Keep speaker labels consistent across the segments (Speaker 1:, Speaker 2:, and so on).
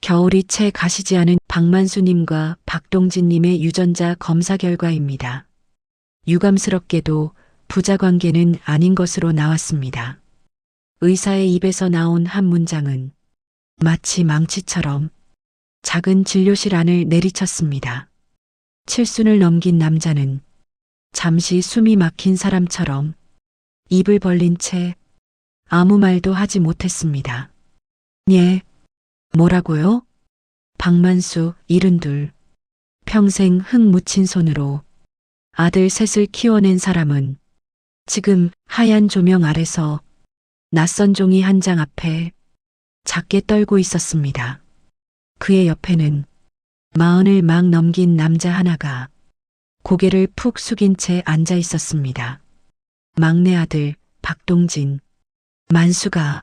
Speaker 1: 겨울이 채 가시지 않은 박만수님과 박동진님의 유전자 검사 결과입니다. 유감스럽게도 부자 관계는 아닌 것으로 나왔습니다. 의사의 입에서 나온 한 문장은 마치 망치처럼 작은 진료실 안을 내리쳤습니다. 칠순을 넘긴 남자는 잠시 숨이 막힌 사람처럼 입을 벌린 채 아무 말도 하지 못했습니다. 예, 뭐라고요? 박만수 72. 평생 흙 묻힌 손으로 아들 셋을 키워낸 사람은 지금 하얀 조명 아래서 낯선 종이 한 장 앞에 작게 떨고 있었습니다. 그의 옆에는 40을 막 넘긴 남자 하나가 고개를 푹 숙인 채 앉아 있었습니다. 막내 아들 박동진, 만수가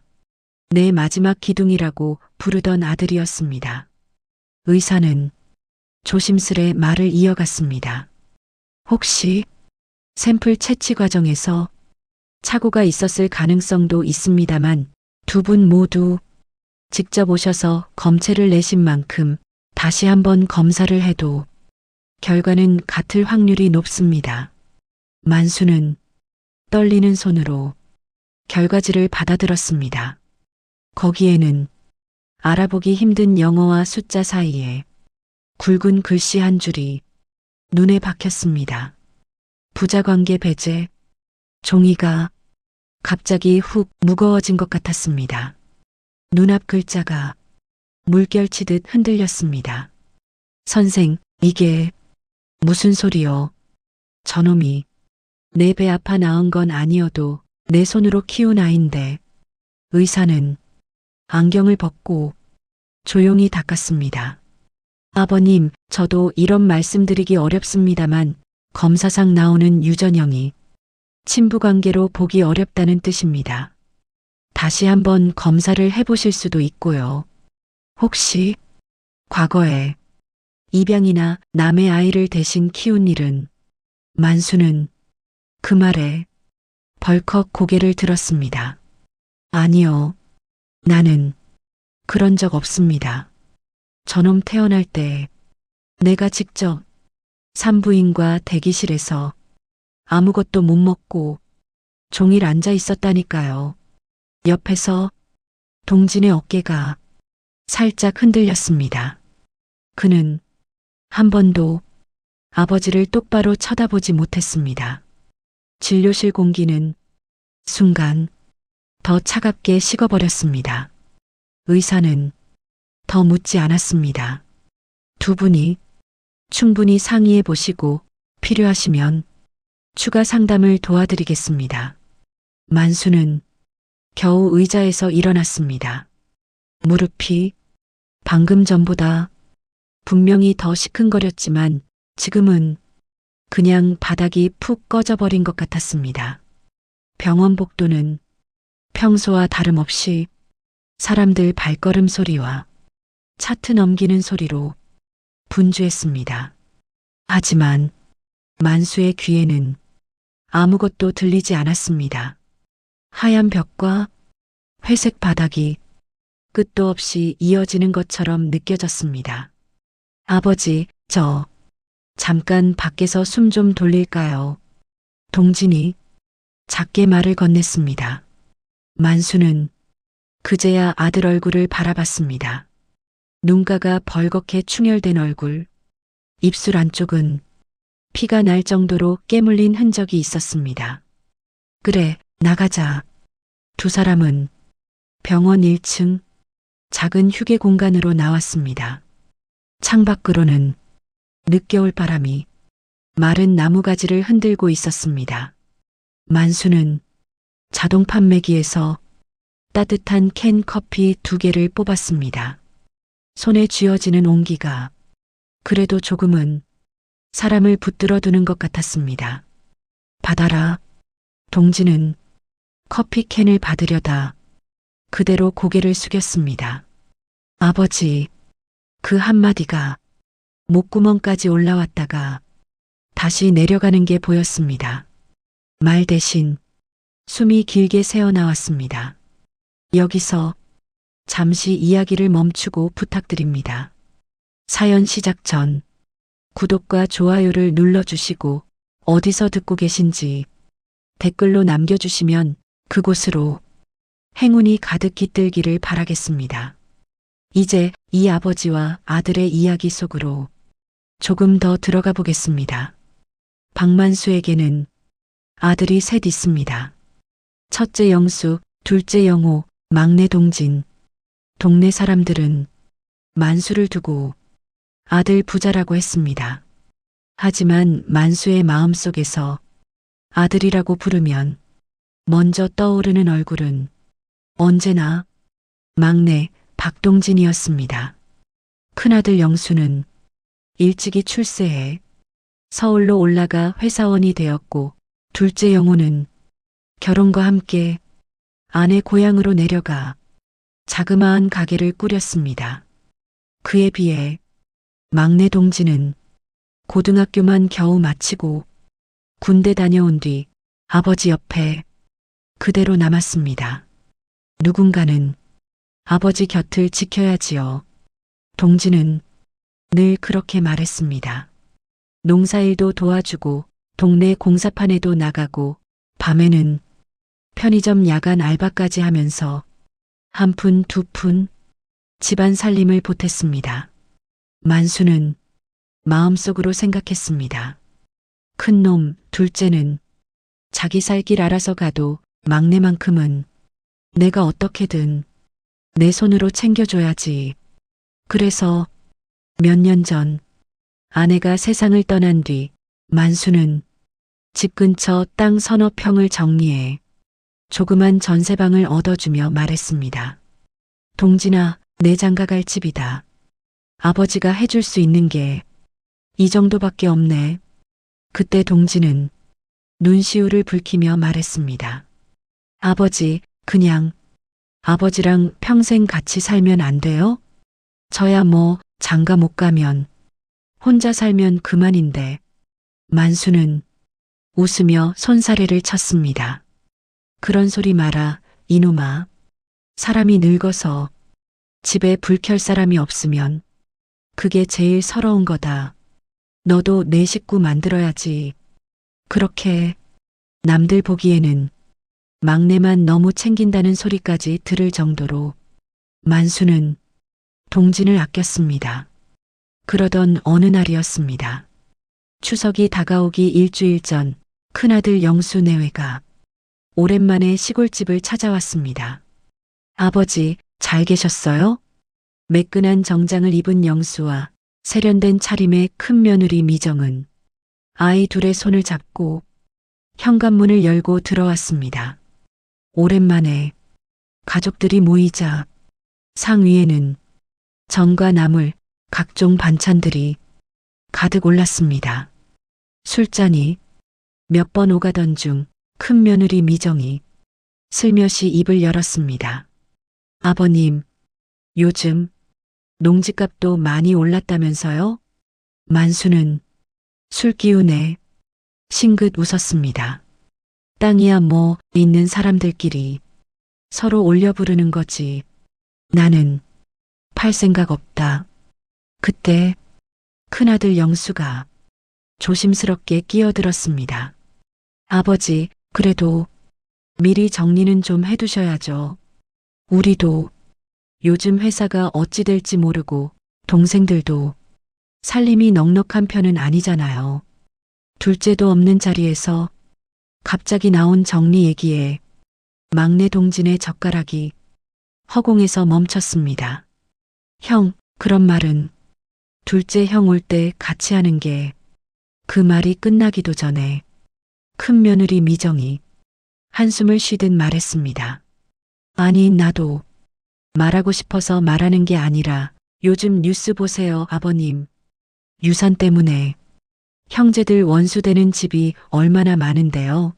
Speaker 1: 내 마지막 기둥이라고 부르던 아들이었습니다. 의사는 조심스레 말을 이어갔습니다. 혹시 샘플 채취 과정에서 착오가 있었을 가능성도 있습니다만 두 분 모두 직접 오셔서 검체를 내신 만큼 다시 한번 검사를 해도 결과는 같을 확률이 높습니다. 만수는 떨리는 손으로 결과지를 받아들었습니다. 거기에는 알아보기 힘든 영어와 숫자 사이에 굵은 글씨 한 줄이 눈에 박혔습니다. 부자관계 배제. 종이가 갑자기 훅 무거워진 것 같았습니다. 눈앞 글자가 물결치듯 흔들렸습니다. 선생, 이게 무슨 소리요? 저놈이 내 배 아파 낳은 건 아니어도 내 손으로 키운 아인데. 의사는 안경을 벗고 조용히 닦았습니다. 아버님, 저도 이런 말씀드리기 어렵습니다만 검사상 나오는 유전형이 친부관계로 보기 어렵다는 뜻입니다. 다시 한번 검사를 해보실 수도 있고요. 혹시 과거에 입양이나 남의 아이를 대신 키운 일은? 만수는 그 말에 벌컥 고개를 들었습니다. 아니요. 나는 그런 적 없습니다. 저놈 태어날 때 내가 직접 산부인과 대기실에서 아무것도 못 먹고 종일 앉아 있었다니까요. 옆에서 동진의 어깨가 살짝 흔들렸습니다. 그는 한 번도 아버지를 똑바로 쳐다보지 못했습니다. 진료실 공기는 순간 더 차갑게 식어버렸습니다. 의사는 더 묻지 않았습니다. 두 분이 충분히 상의해 보시고 필요하시면 추가 상담을 도와드리겠습니다. 만수는 겨우 의자에서 일어났습니다. 무릎이 방금 전보다 분명히 더 시큰거렸지만 지금은 그냥 바닥이 푹 꺼져버린 것 같았습니다. 병원 복도는 평소와 다름없이 사람들 발걸음 소리와 차트 넘기는 소리로 분주했습니다. 하지만 만수의 귀에는 아무것도 들리지 않았습니다. 하얀 벽과 회색 바닥이 끝도 없이 이어지는 것처럼 느껴졌습니다. 아버지, 저 잠깐 밖에서 숨 좀 돌릴까요? 동진이 작게 말을 건넸습니다. 만수는 그제야 아들 얼굴을 바라봤습니다. 눈가가 벌겋게 충혈된 얼굴, 입술 안쪽은 피가 날 정도로 깨물린 흔적이 있었습니다. 그래, 나가자. 두 사람은 병원 1층 작은 휴게 공간으로 나왔습니다. 창밖으로는 늦겨울 바람이 마른 나무가지를 흔들고 있었습니다. 만수는 자동 판매기에서 따뜻한 캔 커피 2개를 뽑았습니다. 손에 쥐어지는 온기가 그래도 조금은 사람을 붙들어 두는 것 같았습니다. 받아라. 동진은 커피 캔을 받으려다 그대로 고개를 숙였습니다. 아버지, 그 한마디가 목구멍까지 올라왔다가 다시 내려가는 게 보였습니다. 말 대신 숨이 길게 새어나왔습니다. 여기서 잠시 이야기를 멈추고 부탁드립니다. 사연 시작 전 구독과 좋아요를 눌러주시고 어디서 듣고 계신지 댓글로 남겨주시면 그곳으로 행운이 가득 깃들기를 바라겠습니다. 이제 이 아버지와 아들의 이야기 속으로 조금 더 들어가 보겠습니다. 박만수에게는 아들이 셋 있습니다. 첫째 영수, 둘째 영호, 막내 동진. 동네 사람들은 만수를 두고 아들 부자라고 했습니다. 하지만 만수의 마음속에서 아들이라고 부르면 먼저 떠오르는 얼굴은 언제나 막내 박동진이었습니다. 큰아들 영수는 일찍이 출세해 서울로 올라가 회사원이 되었고, 둘째 영호는 결혼과 함께 아내 고향으로 내려가 자그마한 가게를 꾸렸습니다. 그에 비해 막내 동진은 고등학교만 겨우 마치고 군대 다녀온 뒤 아버지 옆에 그대로 남았습니다. 누군가는 아버지 곁을 지켜야지요. 동진은 늘 그렇게 말했습니다. 농사일도 도와주고 동네 공사판에도 나가고 밤에는 편의점 야간 알바까지 하면서 한 푼 두 푼 집안 살림을 보탰습니다. 만수는 마음속으로 생각했습니다. 큰 놈 둘째는 자기 살 길 알아서 가도 막내만큼은 내가 어떻게든 내 손으로 챙겨줘야지. 그래서 몇 년 전 아내가 세상을 떠난 뒤 만수는 집 근처 땅 서너 평을 정리해 조그만 전세방을 얻어주며 말했습니다. 동진아, 내 장가갈 집이다. 아버지가 해줄 수 있는 게 이 정도밖에 없네. 그때 동진은 눈시울을 붉히며 말했습니다. 아버지, 그냥 아버지랑 평생 같이 살면 안 돼요? 저야 뭐 장가 못 가면 혼자 살면 그만인데. 만수는 웃으며 손사래를 쳤습니다. 그런 소리 마라, 이놈아. 사람이 늙어서 집에 불 켤 사람이 없으면 그게 제일 서러운 거다. 너도 내 식구 만들어야지. 그렇게 남들 보기에는 막내만 너무 챙긴다는 소리까지 들을 정도로 만수는 동진을 아꼈습니다. 그러던 어느 날이었습니다. 추석이 다가오기 일주일 전 큰아들 영수 내외가 오랜만에 시골집을 찾아왔습니다. 아버지, 잘 계셨어요? 매끈한 정장을 입은 영수와 세련된 차림의 큰 며느리 미정은 아이 둘의 손을 잡고 현관문을 열고 들어왔습니다. 오랜만에 가족들이 모이자 상 위에는 전과 나물, 각종 반찬들이 가득 올랐습니다. 술잔이 몇 번 오가던 중 큰 며느리 미정이 슬며시 입을 열었습니다. 아버님, 요즘 농지값도 많이 올랐다면서요? 만수는 술 기운에 싱긋 웃었습니다. 땅이야 뭐 있는 사람들끼리 서로 올려 부르는 거지. 나는 팔 생각 없다. 그때 큰아들 영수가 조심스럽게 끼어들었습니다. 아버지, 그래도 미리 정리는 좀 해두셔야죠. 우리도 요즘 회사가 어찌 될지 모르고 동생들도 살림이 넉넉한 편은 아니잖아요. 둘째도 없는 자리에서 갑자기 나온 정리 얘기에 막내 동진의 젓가락이 허공에서 멈췄습니다. 형, 그런 말은 둘째 형 올 때 같이 하는 게. 그 말이 끝나기도 전에 큰 며느리 미정이 한숨을 쉬듯 말했습니다. 아니, 나도 말하고 싶어서 말하는 게 아니라 요즘 뉴스 보세요, 아버님. 유산 때문에 형제들 원수되는 집이 얼마나 많은데요.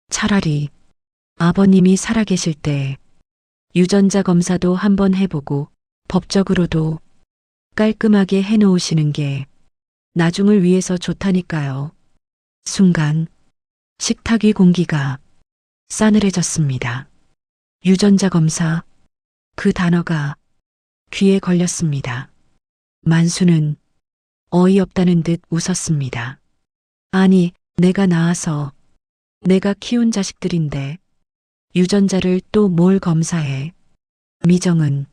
Speaker 1: 차라리 아버님이 살아계실 때 유전자 검사도 한번 해보고 법적으로도 깔끔하게 해놓으시는 게 나중을 위해서 좋다니까요. 순간 식탁 위 공기가 싸늘해졌습니다. 유전자 검사, 그 단어가 귀에 걸렸습니다. 만수는 어이없다는 듯 웃었습니다. 아니, 내가 낳아서 내가 키운 자식들인데 유전자를 또 뭘 검사해. 미정은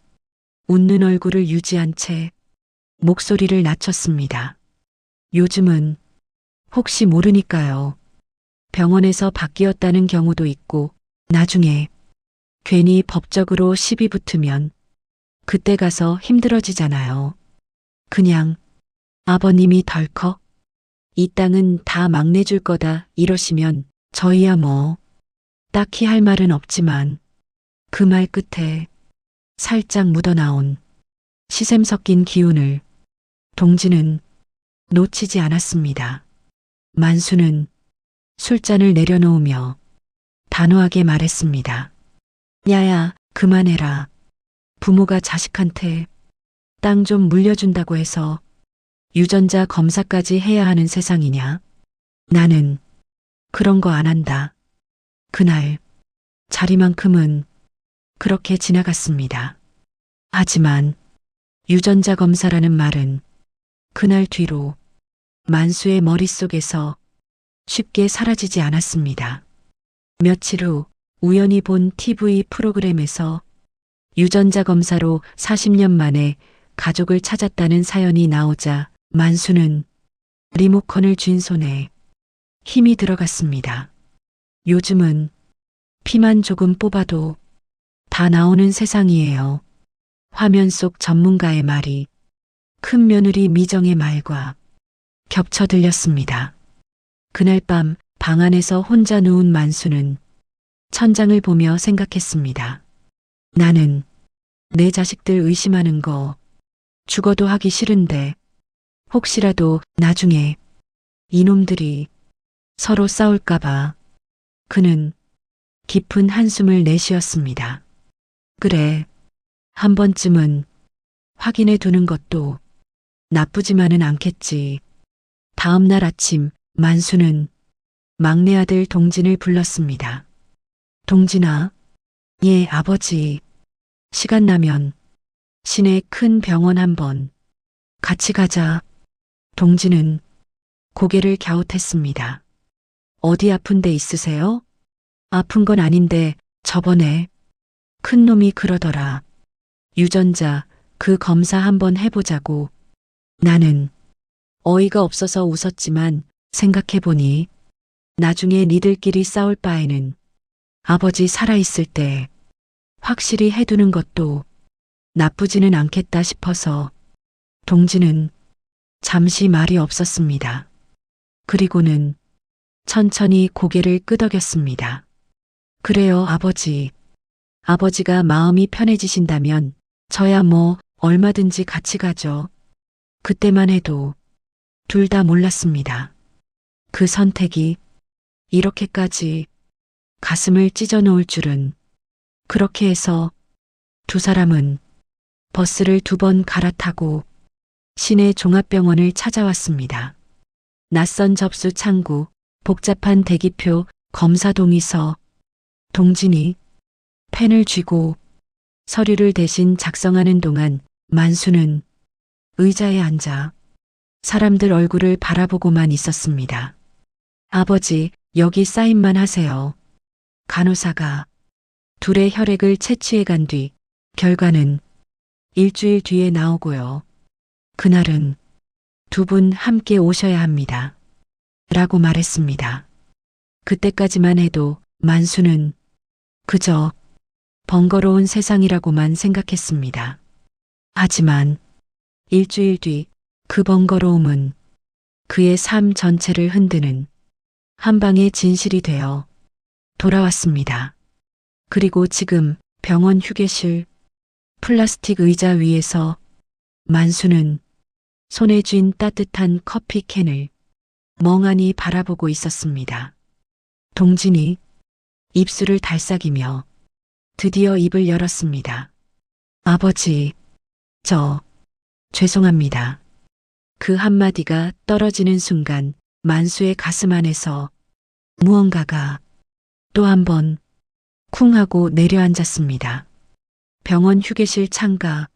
Speaker 1: 웃는 얼굴을 유지한 채 목소리를 낮췄습니다. 요즘은 혹시 모르니까요. 병원에서 바뀌었다는 경우도 있고 나중에 괜히 법적으로 시비 붙으면 그때 가서 힘들어지잖아요. 그냥 아버님이 덜컥 이 땅은 다 막내 줄 거다 이러시면 저희야 뭐 딱히 할 말은 없지만 그 말 끝에 살짝 묻어나온 시샘 섞인 기운을 동지는 놓치지 않았습니다. 만수는 술잔을 내려놓으며 단호하게 말했습니다. 야야, 그만해라. 부모가 자식한테 땅 좀 물려준다고 해서 유전자 검사까지 해야 하는 세상이냐? 나는 그런 거 안 한다. 그날 자리만큼은 그렇게 지나갔습니다. 하지만 유전자 검사라는 말은 그날 뒤로 만수의 머릿속에서 쉽게 사라지지 않았습니다. 며칠 후 우연히 본 TV 프로그램에서 유전자 검사로 40년 만에 가족을 찾았다는 사연이 나오자 만수는 리모컨을 쥔 손에 힘이 들어갔습니다. 요즘은 피만 조금 뽑아도 다 나오는 세상이에요. 화면 속 전문가의 말이 큰 며느리 미정의 말과 겹쳐 들렸습니다. 그날 밤 방 안에서 혼자 누운 만수는 천장을 보며 생각했습니다. 나는 내 자식들 의심하는 거 죽어도 하기 싫은데 혹시라도 나중에 이놈들이 서로 싸울까봐. 그는 깊은 한숨을 내쉬었습니다. 그래, 한 번쯤은 확인해 두는 것도 나쁘지만은 않겠지. 다음 날 아침 만수는 막내 아들 동진을 불렀습니다. 동진아, 예, 아버지. 시간 나면 시내 큰 병원 한번 같이 가자. 동진은 고개를 갸웃했습니다. 어디 아픈 데 있으세요? 아픈 건 아닌데 저번에 큰 놈이 그러더라. 유전자 그 검사 한번 해보자고. 나는 어이가 없어서 웃었지만 생각해보니 나중에 니들끼리 싸울 바에는 아버지 살아있을 때 확실히 해두는 것도 나쁘지는 않겠다 싶어서. 동지는 잠시 말이 없었습니다. 그리고는 천천히 고개를 끄덕였습니다. 그래요, 아버지. 아버지가 마음이 편해지신다면 저야 뭐 얼마든지 같이 가죠. 그때만 해도 둘 다 몰랐습니다. 그 선택이 이렇게까지 가슴을 찢어 놓을 줄은. 그렇게 해서 두 사람은 버스를 2번 갈아타고 시내 종합병원을 찾아왔습니다. 낯선 접수 창구, 복잡한 대기표, 검사 동의서. 동진이 펜을 쥐고 서류를 대신 작성하는 동안 만수는 의자에 앉아 사람들 얼굴을 바라보고만 있었습니다. 아버지, 여기 사인만 하세요. 간호사가 둘의 혈액을 채취해 간 뒤 결과는 일주일 뒤에 나오고요. 그날은 2분 함께 오셔야 합니다. 라고 말했습니다. 그때까지만 해도 만수는 그저 번거로운 세상이라고만 생각했습니다. 하지만 일주일 뒤 그 번거로움은 그의 삶 전체를 흔드는 한 방의 진실이 되어 돌아왔습니다. 그리고 지금 병원 휴게실 플라스틱 의자 위에서 만수는 손에 쥔 따뜻한 커피 캔을 멍하니 바라보고 있었습니다. 동진이 입술을 달싹이며 드디어 입을 열었습니다. 아버지, 죄송합니다. 그 한마디가 떨어지는 순간 만수의 가슴 안에서 무언가가 또 한 번 쿵 하고 내려앉았습니다. 병원 휴게실 창가,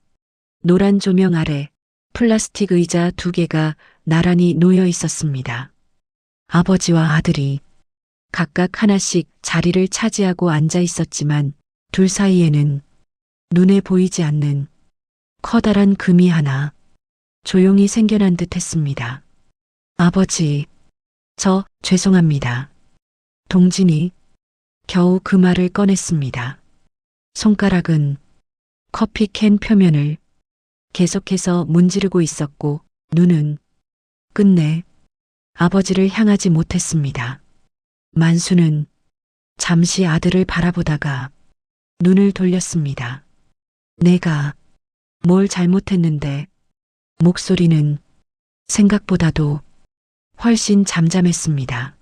Speaker 1: 노란 조명 아래 플라스틱 의자 2개가 나란히 놓여 있었습니다. 아버지와 아들이 각각 하나씩 자리를 차지하고 앉아 있었지만 둘 사이에는 눈에 보이지 않는 커다란 금이 하나 조용히 생겨난 듯 했습니다. 아버지, 저 죄송합니다. 동진이 겨우 그 말을 꺼냈습니다. 손가락은 커피캔 표면을 계속해서 문지르고 있었고 눈은 끝내 아버지를 향하지 못했습니다. 만수는 잠시 아들을 바라보다가 눈을 돌렸습니다. 내가 뭘 잘못했는데 목소리는 생각보다도 훨씬 잠잠했습니다.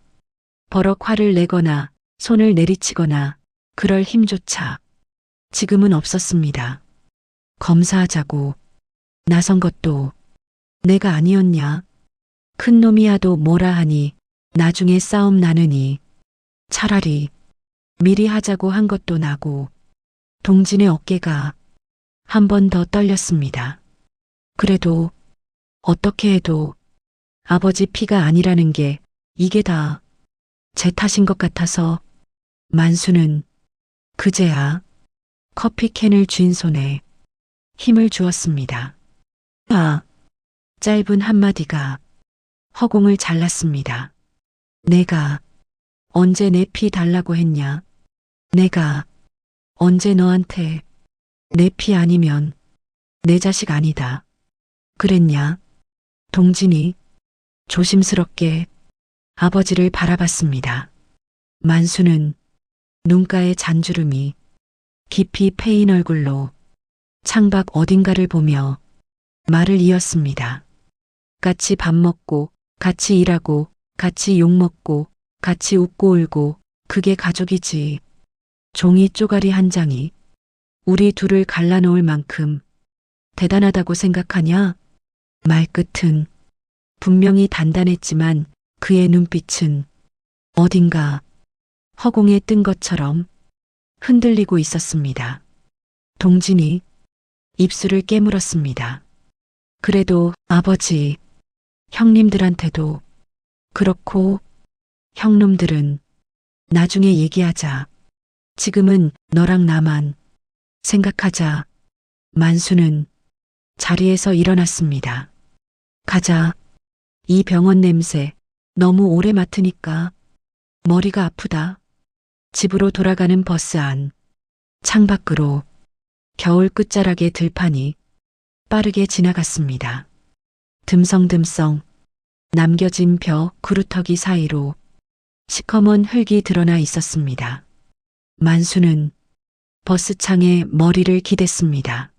Speaker 1: 버럭 화를 내거나 손을 내리치거나 그럴 힘조차 지금은 없었습니다. 검사하자고 나선 것도 내가 아니었냐? 큰 놈이 하도 뭐라 하니 나중에 싸움 나느니 차라리 미리 하자고 한 것도 나고 동진의 어깨가 한 번 더 떨렸습니다. 그래도 어떻게 해도 아버지 피가 아니라는 게 이게 다 제 탓인 것 같아서 만수는 그제야 커피캔을 쥔 손에 힘을 주었습니다. 짧은 한마디가 허공을 잘랐습니다. 내가 언제 내 피 달라고 했냐? 내가 언제 너한테 내 피 아니면 내 자식 아니다. 그랬냐? 동진이 조심스럽게 아버지를 바라봤습니다. 만수는 눈가에 잔주름이 깊이 패인 얼굴로 창밖 어딘가를 보며 말을 이었습니다. 같이 밥 먹고, 같이 일하고, 같이 욕 먹고, 같이 웃고 울고, 그게 가족이지. 종이 쪼가리 한 장이 우리 둘을 갈라놓을 만큼 대단하다고 생각하냐? 말끝은 분명히 단단했지만 그의 눈빛은 어딘가 허공에 뜬 것처럼 흔들리고 있었습니다. 동진이 입술을 깨물었습니다. 그래도 아버지, 형님들한테도 그렇고 형놈들은 나중에 얘기하자. 지금은 너랑 나만 생각하자. 만수는 자리에서 일어났습니다. 가자. 이 병원 냄새 너무 오래 맡으니까 머리가 아프다. 집으로 돌아가는 버스 안. 창밖으로 겨울 끝자락의 들판이 빠르게 지나갔습니다. 듬성듬성 남겨진 벼 구루터기 사이로 시커먼 흙이 드러나 있었습니다. 만수는 버스 창에 머리를 기댔습니다.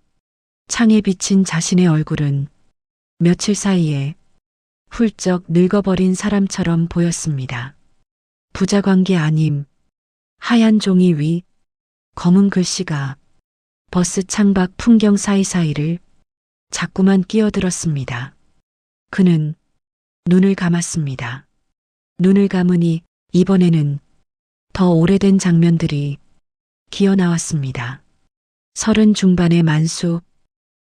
Speaker 1: 창에 비친 자신의 얼굴은 며칠 사이에 훌쩍 늙어버린 사람처럼 보였습니다. 부자관계 아님 하얀 종이 위 검은 글씨가 버스 창밖 풍경 사이사이를 자꾸만 끼어들었습니다. 그는 눈을 감았습니다. 눈을 감으니 이번에는 더 오래된 장면들이 기어 나왔습니다. 30 중반의 만수,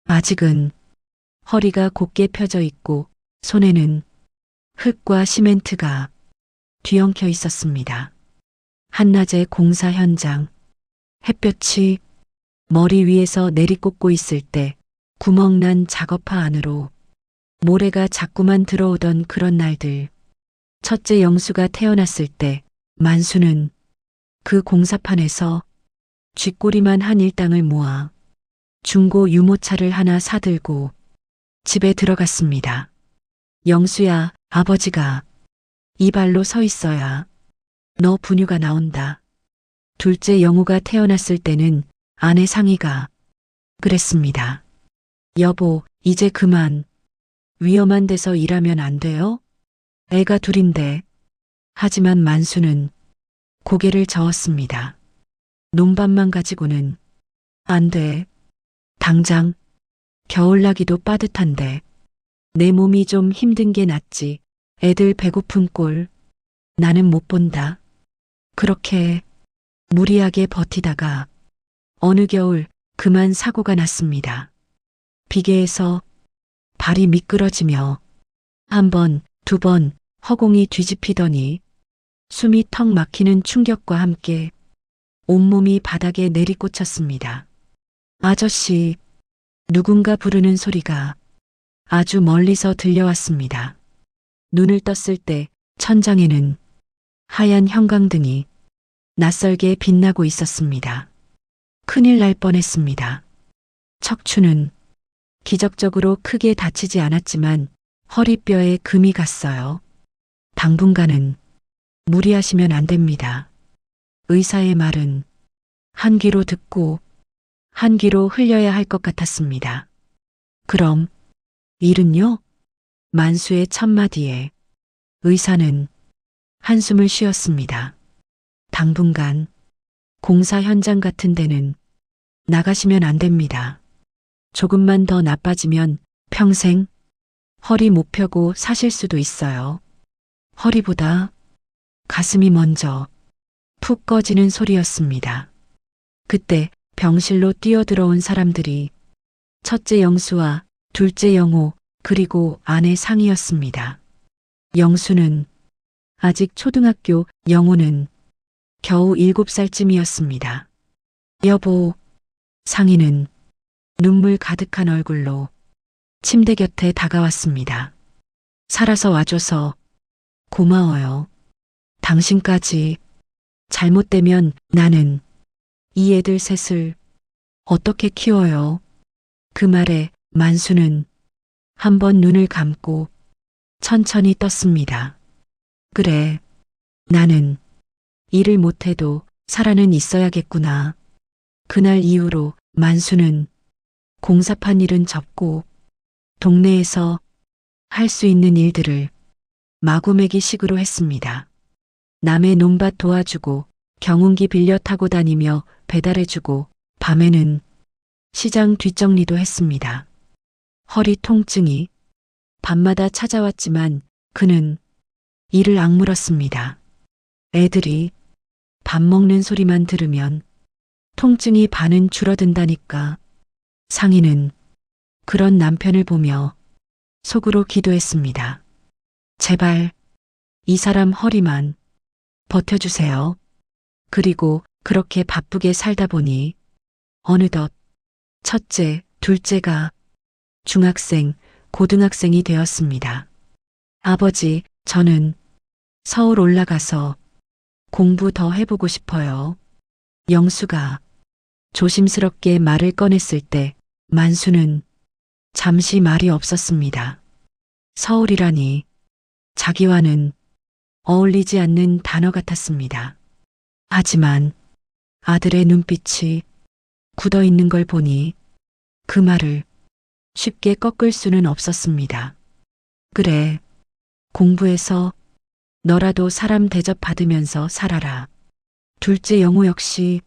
Speaker 1: 아직은 허리가 곧게 펴져 있고 손에는 흙과 시멘트가 뒤엉켜 있었습니다. 한낮의 공사 현장, 햇볕이 머리 위에서 내리꽂고 있을 때 구멍난 작업화 안으로 모래가 자꾸만 들어오던 그런 날들. 첫째 영수가 태어났을 때 만수는 그 공사판에서 쥐꼬리만 한 일당을 모아 중고 유모차를 하나 사들고 집에 들어갔습니다. 영수야, 아버지가 이 발로 서 있어야 너 분유가 나온다. 둘째 영우가 태어났을 때는 아내 상희가 그랬습니다. 여보, 이제 그만. 위험한 데서 일하면 안 돼요? 애가 둘인데. 하지만 만수는 고개를 저었습니다. 논밭만 가지고는 안 돼. 당장 겨울나기도 빠듯한데 내 몸이 좀 힘든 게 낫지. 애들 배고픈 꼴 나는 못 본다. 그렇게 무리하게 버티다가 어느 겨울 그만 사고가 났습니다. 비계에서 발이 미끄러지며 한 번, 두 번 허공이 뒤집히더니 숨이 턱 막히는 충격과 함께 온몸이 바닥에 내리꽂혔습니다. 아저씨, 누군가 부르는 소리가 아주 멀리서 들려왔습니다. 눈을 떴을 때 천장에는 하얀 형광등이 낯설게 빛나고 있었습니다. 큰일 날 뻔했습니다. 척추는 기적적으로 크게 다치지 않았지만 허리뼈에 금이 갔어요. 당분간은 무리하시면 안 됩니다. 의사의 말은 한 귀로 듣고 한 귀로 흘려야 할 것 같았습니다. 그럼 일은요? 만수의 첫마디에 의사는 한숨을 쉬었습니다. 당분간 공사 현장 같은 데는 나가시면 안 됩니다. 조금만 더 나빠지면 평생 허리 못 펴고 사실 수도 있어요. 허리보다 가슴이 먼저 푹 꺼지는 소리였습니다. 그때 병실로 뛰어들어온 사람들이 첫째 영수와 둘째 영호 그리고 아내 상이었습니다. 영수는 아직 초등학교, 영호는 겨우 7살쯤이었습니다. 여보, 상이는 눈물 가득한 얼굴로 침대 곁에 다가왔습니다. 살아서 와줘서 고마워요. 당신까지 잘못되면 나는 이 애들 셋을 어떻게 키워요? 그 말에 만수는 한번 눈을 감고 천천히 떴습니다. 그래, 나는 일을 못해도 살아는 있어야겠구나. 그날 이후로 만수는 공사판 일은 접고 동네에서 할 수 있는 일들을 마구매기식으로 했습니다. 남의 논밭 도와주고 경운기 빌려 타고 다니며 배달해주고 밤에는 시장 뒷정리도 했습니다. 허리 통증이 밤마다 찾아왔지만 그는 이를 악물었습니다. 애들이 밥 먹는 소리만 들으면 통증이 반은 줄어든다니까. 상희는 그런 남편을 보며 속으로 기도했습니다. 제발 이 사람 허리만 버텨주세요. 그리고 그렇게 바쁘게 살다 보니 어느덧 첫째, 둘째가 중학생, 고등학생이 되었습니다. 아버지, 저는 서울 올라가서 공부 더 해보고 싶어요. 영수가 조심스럽게 말을 꺼냈을 때 만수는 잠시 말이 없었습니다. 서울이라니 자기와는 어울리지 않는 단어 같았습니다. 하지만 아들의 눈빛이 굳어 있는 걸 보니 그 말을 쉽게 꺾을 수는 없었습니다. 그래, 공부해서 너라도 사람 대접받으면서 살아라. 둘째 영호 역시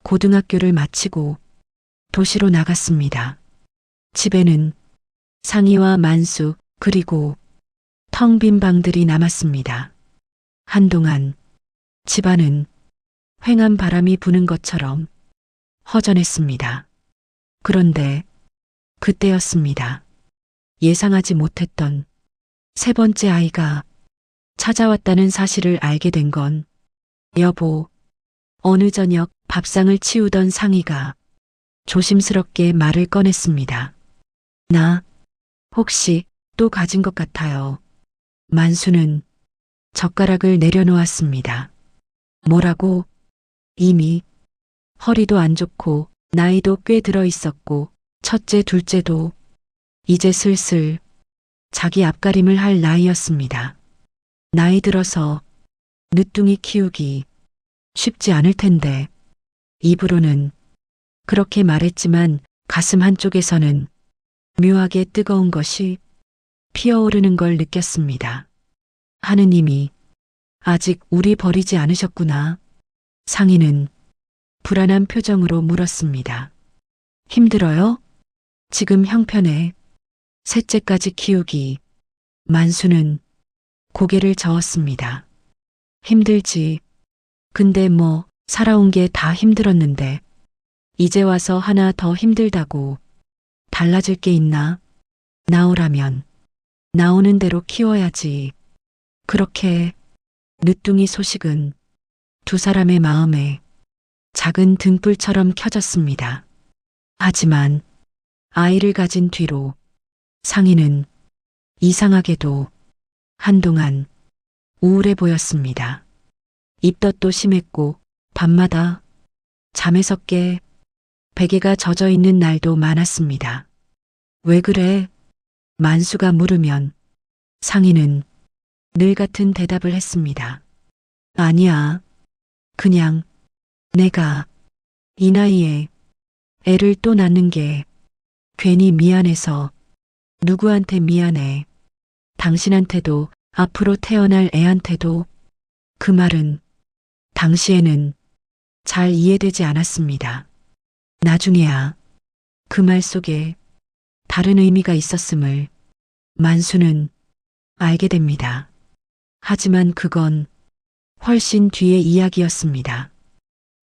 Speaker 1: 고등학교를 마치고 도시로 나갔습니다. 집에는 상희와 만수 그리고 텅 빈 방들이 남았습니다. 한동안 집안은 휑한 바람이 부는 것처럼 허전했습니다. 그런데 그때였습니다. 예상하지 못했던 세 번째 아이가 찾아왔다는 사실을 알게 된 건 여보, 어느 저녁 밥상을 치우던 상희가 조심스럽게 말을 꺼냈습니다. 나 혹시 또 가진 것 같아요. 만수는 젓가락을 내려놓았습니다. 뭐라고? 이미 허리도 안 좋고 나이도 꽤 들어 있었고 첫째, 둘째도 이제 슬슬 자기 앞가림을 할 나이였습니다. 나이 들어서 늦둥이 키우기 쉽지 않을 텐데 입으로는 그렇게 말했지만 가슴 한쪽에서는 묘하게 뜨거운 것이 피어오르는 걸 느꼈습니다. 하느님이 아직 우리 버리지 않으셨구나. 상희는 불안한 표정으로 물었습니다. 힘들어요? 지금 형편에 셋째까지 키우기. 만수는 고개를 저었습니다. 힘들지. 근데 뭐 살아온 게 다 힘들었는데 이제 와서 하나 더 힘들다고. 달라질 게 있나? 나오라면 나오는 대로 키워야지. 그렇게 늦둥이 소식은 두 사람의 마음에 작은 등불처럼 켜졌습니다. 하지만 아이를 가진 뒤로 상희는 이상하게도 한동안 우울해 보였습니다. 입덧도 심했고 밤마다 잠에서 깨 베개가 젖어 있는 날도 많았습니다. 왜 그래? 만수가 물으면 상희는 늘 같은 대답을 했습니다. 아니야. 그냥 내가 이 나이에 애를 또 낳는 게 괜히 미안해서. 누구한테 미안해. 당신한테도 앞으로 태어날 애한테도. 그 말은 당시에는 잘 이해되지 않았습니다. 나중에야 그 말 속에 다른 의미가 있었음을 만수는 알게 됩니다. 하지만 그건 훨씬 뒤의 이야기였습니다.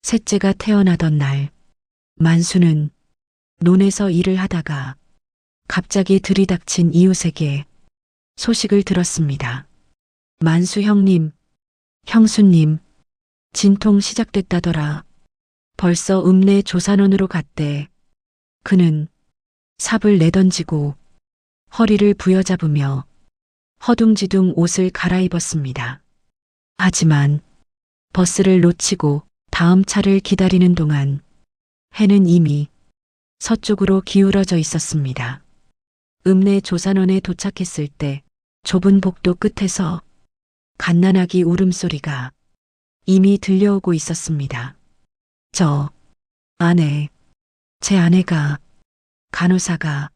Speaker 1: 셋째가 태어나던 날, 만수는 논에서 일을 하다가 갑자기 들이닥친 이웃에게 소식을 들었습니다. 만수 형님, 형수님, 진통 시작됐다더라. 벌써 읍내 조산원으로 갔대. 그는 삽을 내던지고 허리를 부여잡으며 허둥지둥 옷을 갈아입었습니다. 하지만 버스를 놓치고 다음 차를 기다리는 동안 해는 이미 서쪽으로 기울어져 있었습니다. 읍내 조산원에 도착했을 때 좁은 복도 끝에서 갓난아기 울음소리가 이미 들려오고 있었습니다. 저 아내, 제 아내가. 간호사가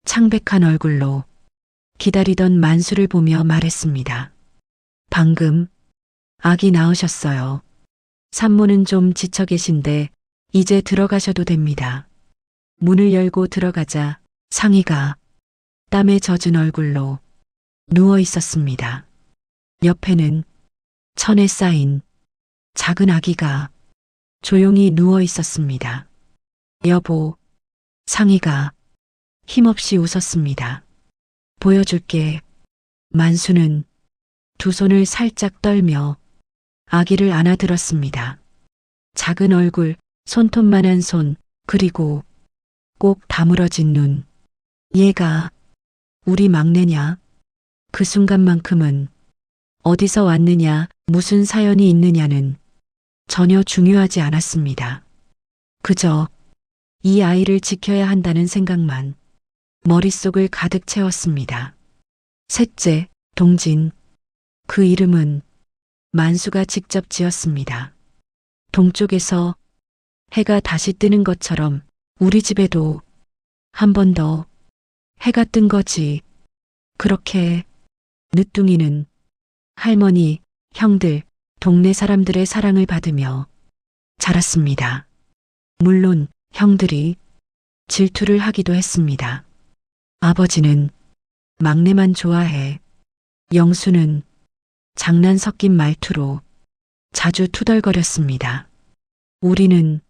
Speaker 1: 창백한 얼굴로 기다리던 만수를 보며 말했습니다. 방금 아기 낳으셨어요. 산모는 좀 지쳐 계신데 이제 들어가셔도 됩니다. 문을 열고 들어가자 상희가 땀에 젖은 얼굴로 누워 있었습니다. 옆에는 천에 쌓인 작은 아기가 조용히 누워 있었습니다. 여보, 상희가 힘없이 웃었습니다. 보여줄게. 만수는 두 손을 살짝 떨며 아기를 안아들었습니다. 작은 얼굴, 손톱만한 손, 그리고 꼭 다물어진 눈. 얘가 우리 막내냐? 그 순간만큼은 어디서 왔느냐, 무슨 사연이 있느냐는 전혀 중요하지 않았습니다. 그저 이 아이를 지켜야 한다는 생각만 머릿속을 가득 채웠습니다. 셋째, 동진. 그 이름은 만수가 직접 지었습니다. 동쪽에서 해가 다시 뜨는 것처럼 우리 집에도 한 번 더 해가 뜬 거지. 그렇게 늦둥이는 할머니, 형들, 동네 사람들의 사랑을 받으며 자랐습니다. 물론 형들이 질투를 하기도 했습니다. 아버지는 막내만 좋아해. 영수는 장난 섞인 말투로 자주 투덜거렸습니다. 우리는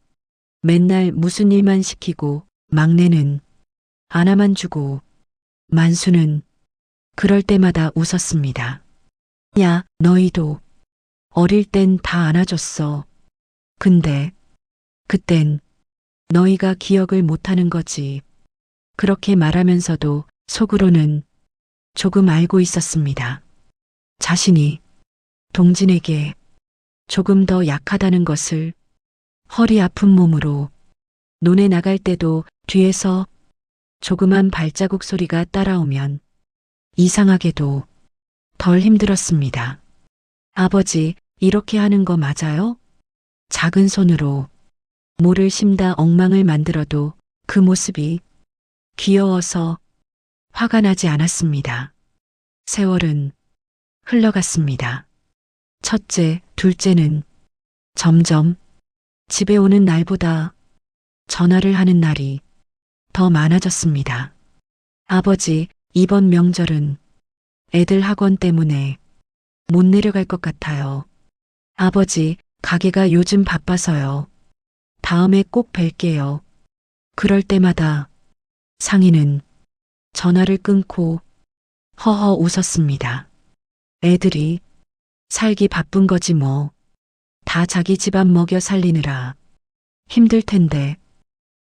Speaker 1: 맨날 무슨 일만 시키고 막내는 안아만 주고 만수는 그럴 때마다 웃었습니다. 야, 너희도 어릴 땐 다 안아줬어. 근데 그땐 너희가 기억을 못하는 거지. 그렇게 말하면서도 속으로는 조금 알고 있었습니다. 자신이 동진에게 조금 더 약하다는 것을. 허리 아픈 몸으로 논에 나갈 때도 뒤에서 조그만 발자국 소리가 따라오면 이상하게도 덜 힘들었습니다. 아버지, 이렇게 하는 거 맞아요? 작은 손으로 모를 심다 엉망을 만들어도 그 모습이 귀여워서 화가 나지 않았습니다. 세월은 흘러갔습니다. 첫째, 둘째는 점점 집에 오는 날보다 전화를 하는 날이 더 많아졌습니다. 아버지, 이번 명절은 애들 학원 때문에 못 내려갈 것 같아요. 아버지, 가게가 요즘 바빠서요. 다음에 꼭 뵐게요. 그럴 때마다 상희는 전화를 끊고 허허 웃었습니다. 애들이 살기 바쁜 거지 뭐. 다 자기 집안 먹여 살리느라 힘들 텐데.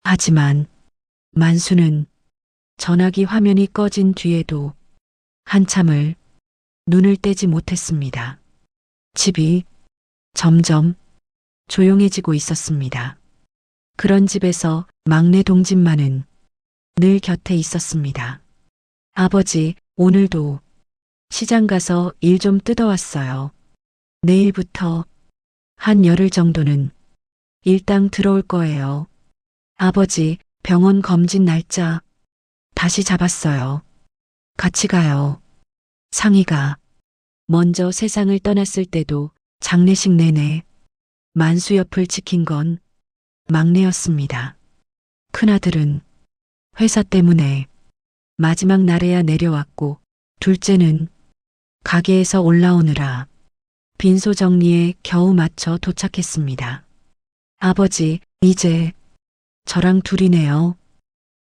Speaker 1: 하지만 만수는 전화기 화면이 꺼진 뒤에도 한참을 눈을 떼지 못했습니다. 집이 점점 조용해지고 있었습니다. 그런 집에서 막내 동진만은 늘 곁에 있었습니다. 아버지, 오늘도 시장 가서 일 좀 뜯어왔어요. 내일부터 한 열흘 정도는 일당 들어올 거예요. 아버지, 병원 검진 날짜 다시 잡았어요. 같이 가요. 상희가 먼저 세상을 떠났을 때도 장례식 내내 만수 옆을 지킨 건 막내였습니다. 큰아들은 회사 때문에 마지막 날에야 내려왔고, 둘째는 가게에서 올라오느라 빈소 정리에 겨우 맞춰 도착했습니다. 아버지, 이제 저랑 둘이네요.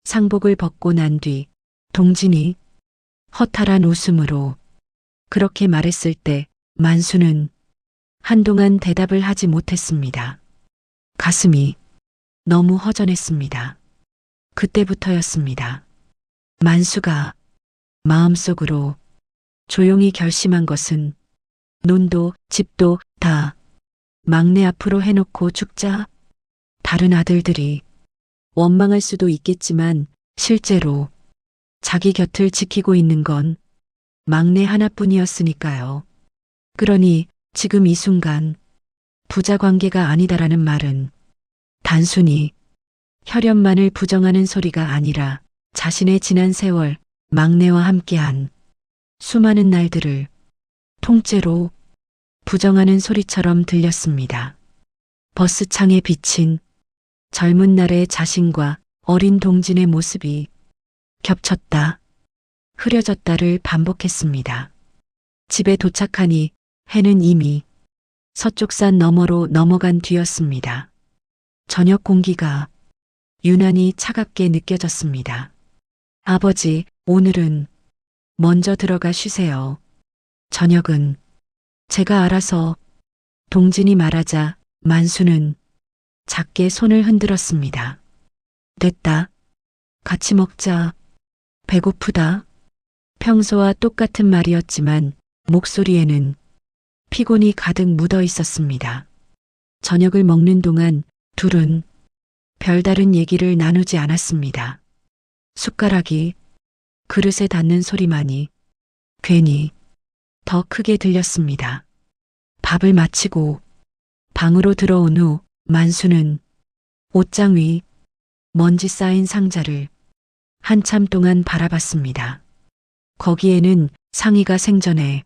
Speaker 1: 상복을 벗고 난 뒤 동진이 허탈한 웃음으로 그렇게 말했을 때 만수는 한동안 대답을 하지 못했습니다. 가슴이 너무 허전했습니다. 그때부터였습니다. 만수가 마음속으로 조용히 결심한 것은 논도 집도 다 막내 앞으로 해놓고 죽자. 다른 아들들이 원망할 수도 있겠지만 실제로 자기 곁을 지키고 있는 건 막내 하나뿐이었으니까요. 그러니 지금 이 순간 부자 관계가 아니다라는 말은 단순히 혈연만을 부정하는 소리가 아니라 자신의 지난 세월 막내와 함께한 수많은 날들을 통째로 부정하는 소리처럼 들렸습니다. 버스창에 비친 젊은 날의 자신과 어린 동진의 모습이 겹쳤다, 흐려졌다를 반복했습니다. 집에 도착하니 해는 이미 서쪽산 너머로 넘어간 뒤였습니다. 저녁 공기가 유난히 차갑게 느껴졌습니다. 아버지, 오늘은 먼저 들어가 쉬세요. 저녁은 제가 알아서. 동진이 말하자 만수는 작게 손을 흔들었습니다. 됐다. 같이 먹자. 배고프다. 평소와 똑같은 말이었지만 목소리에는 피곤이 가득 묻어 있었습니다. 저녁을 먹는 동안 둘은 별다른 얘기를 나누지 않았습니다. 숟가락이 그릇에 닿는 소리만이 괜히 더 크게 들렸습니다. 밥을 마치고 방으로 들어온 후 만수는 옷장 위 먼지 쌓인 상자를 한참 동안 바라봤습니다. 거기에는 상희가 생전에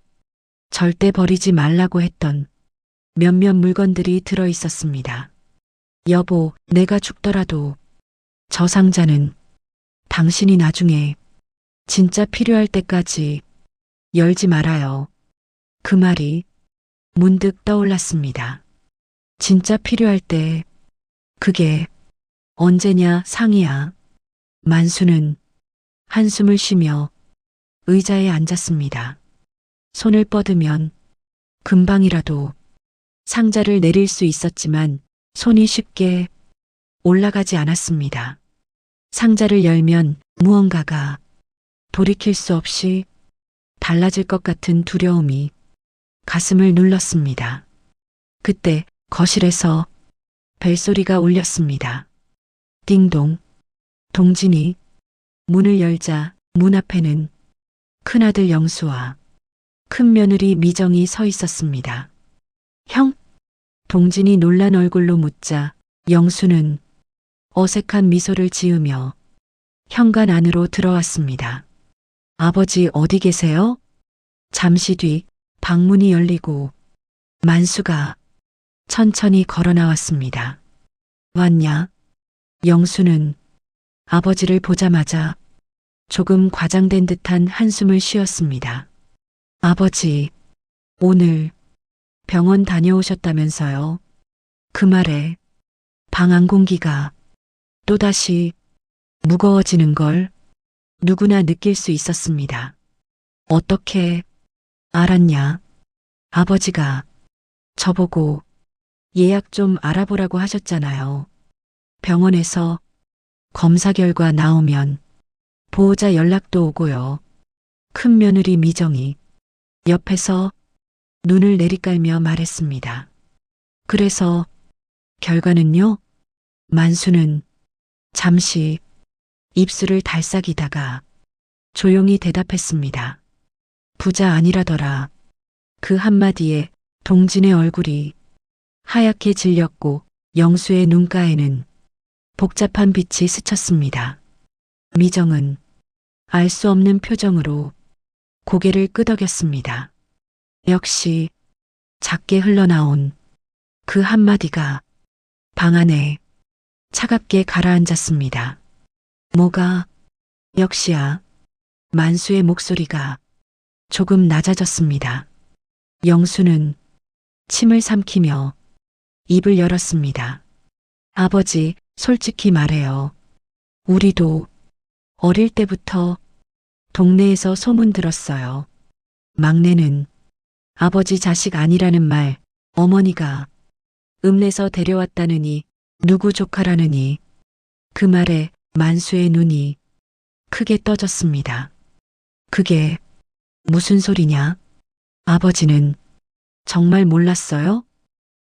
Speaker 1: 절대 버리지 말라고 했던 몇몇 물건들이 들어 있었습니다. 여보, 내가 죽더라도 저 상자는 당신이 나중에 진짜 필요할 때까지 열지 말아요. 그 말이 문득 떠올랐습니다. 진짜 필요할 때, 그게 언제냐, 상희야. 만수는 한숨을 쉬며 의자에 앉았습니다. 손을 뻗으면 금방이라도 상자를 내릴 수 있었지만 손이 쉽게 올라가지 않았습니다. 상자를 열면 무언가가 돌이킬 수 없이 달라질 것 같은 두려움이 가슴을 눌렀습니다. 그때 거실에서 벨소리가 울렸습니다. 띵동. 동진이 문을 열자 문 앞에는 큰아들 영수와 큰며느리 미정이 서 있었습니다. 형? 동진이 놀란 얼굴로 묻자 영수는 어색한 미소를 지으며 현관 안으로 들어왔습니다. 아버지 어디 계세요? 잠시 뒤 방문이 열리고 만수가 천천히 걸어 나왔습니다. 왔냐? 영수는 아버지를 보자마자 조금 과장된 듯한 한숨을 쉬었습니다. 아버지, 오늘 병원 다녀오셨다면서요? 그 말에 방 안 공기가 또다시 무거워지는 걸 누구나 느낄 수 있었습니다. 어떻게 알았냐? 아버지가 저보고 예약 좀 알아보라고 하셨잖아요. 병원에서 검사 결과 나오면 보호자 연락도 오고요. 큰 며느리 미정이 옆에서 눈을 내리깔며 말했습니다. 그래서 결과는요? 만수는 잠시 입술을 달싹이다가 조용히 대답했습니다. 부자 아니라더라. 그 한마디에 동진의 얼굴이 하얗게 질렸고 영수의 눈가에는 복잡한 빛이 스쳤습니다. 미정은 알 수 없는 표정으로 고개를 끄덕였습니다. 역시 작게 흘러나온 그 한마디가 방 안에 차갑게 가라앉았습니다. 뭐가 역시야. 만수의 목소리가 조금 낮아졌습니다. 영수는 침을 삼키며 입을 열었습니다. 아버지, 솔직히 말해요. 우리도 어릴 때부터 동네에서 소문 들었어요. 막내는 아버지 자식 아니라는 말, 어머니가 읍내서 데려왔다느니 누구 조카라느니. 그 말에 만수의 눈이 크게 떠졌습니다. 그게 무슨 소리냐? 아버지는 정말 몰랐어요?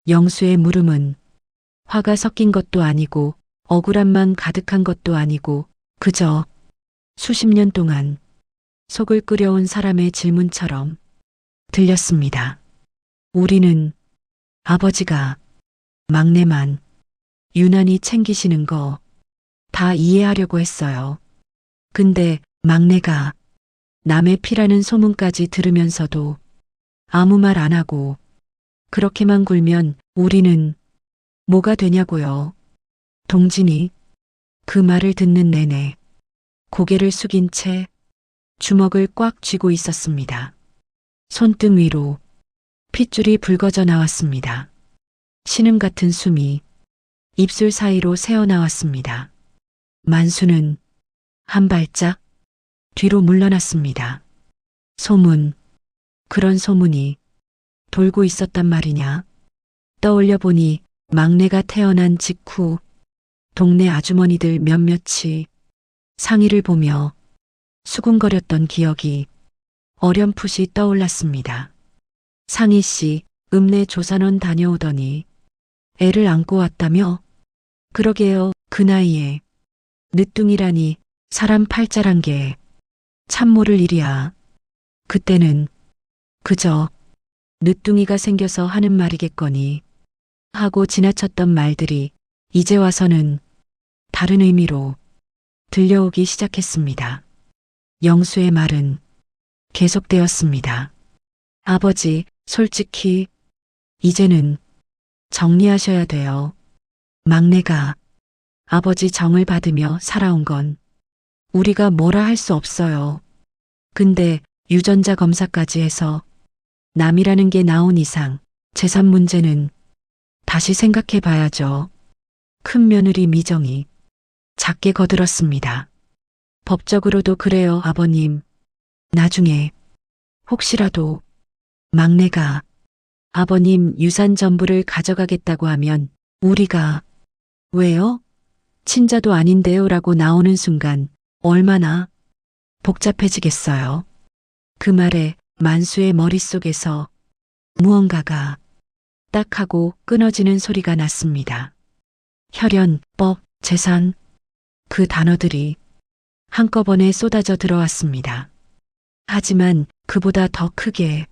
Speaker 1: 영수의 물음은 화가 섞인 것도 아니고 억울함만 가득한 것도 아니고 그저 수십 년 동안 속을 끓여온 사람의 질문처럼 들렸습니다. 우리는 아버지가 막내만 유난히 챙기시는 거 다 이해하려고 했어요. 근데 막내가 남의 피라는 소문까지 들으면서도 아무 말 안 하고 그렇게만 굴면 우리는 뭐가 되냐고요. 동진이 그 말을 듣는 내내 고개를 숙인 채 주먹을 꽉 쥐고 있었습니다. 손등 위로 핏줄이 붉어져 나왔습니다. 신음 같은 숨이 입술 사이로 새어나왔습니다. 만수는 한 발짝 뒤로 물러났습니다. 소문, 그런 소문이 돌고 있었단 말이냐. 떠올려 보니 막내가 태어난 직후 동네 아주머니들 몇몇이 상의를 보며 수군거렸던 기억이 어렴풋이 떠올랐습니다. 상희 씨 읍내 조산원 다녀오더니 애를 안고 왔다며? 그러게요. 그 나이에 늦둥이라니 사람 팔자란 게 참 모를 일이야. 그때는 그저 늦둥이가 생겨서 하는 말이겠거니 하고 지나쳤던 말들이 이제 와서는 다른 의미로 들려오기 시작했습니다. 영수의 말은 계속되었습니다. 아버지, 솔직히 이제는 정리하셔야 돼요. 막내가 아버지 정을 받으며 살아온 건 우리가 뭐라 할 수 없어요. 근데 유전자 검사까지 해서 남이라는 게 나온 이상 재산 문제는 다시 생각해 봐야죠. 큰 며느리 미정이 작게 거들었습니다. 법적으로도 그래요, 아버님. 나중에 혹시라도 막내가 아버님 유산 전부를 가져가겠다고 하면 우리가 왜요? 친자도 아닌데요 라고 나오는 순간 얼마나 복잡해지겠어요. 그 말에 만수의 머릿속에서 무언가가 딱 하고 끊어지는 소리가 났습니다. 혈연, 법, 재산, 그 단어들이 한꺼번에 쏟아져 들어왔습니다. 하지만 그보다 더 크게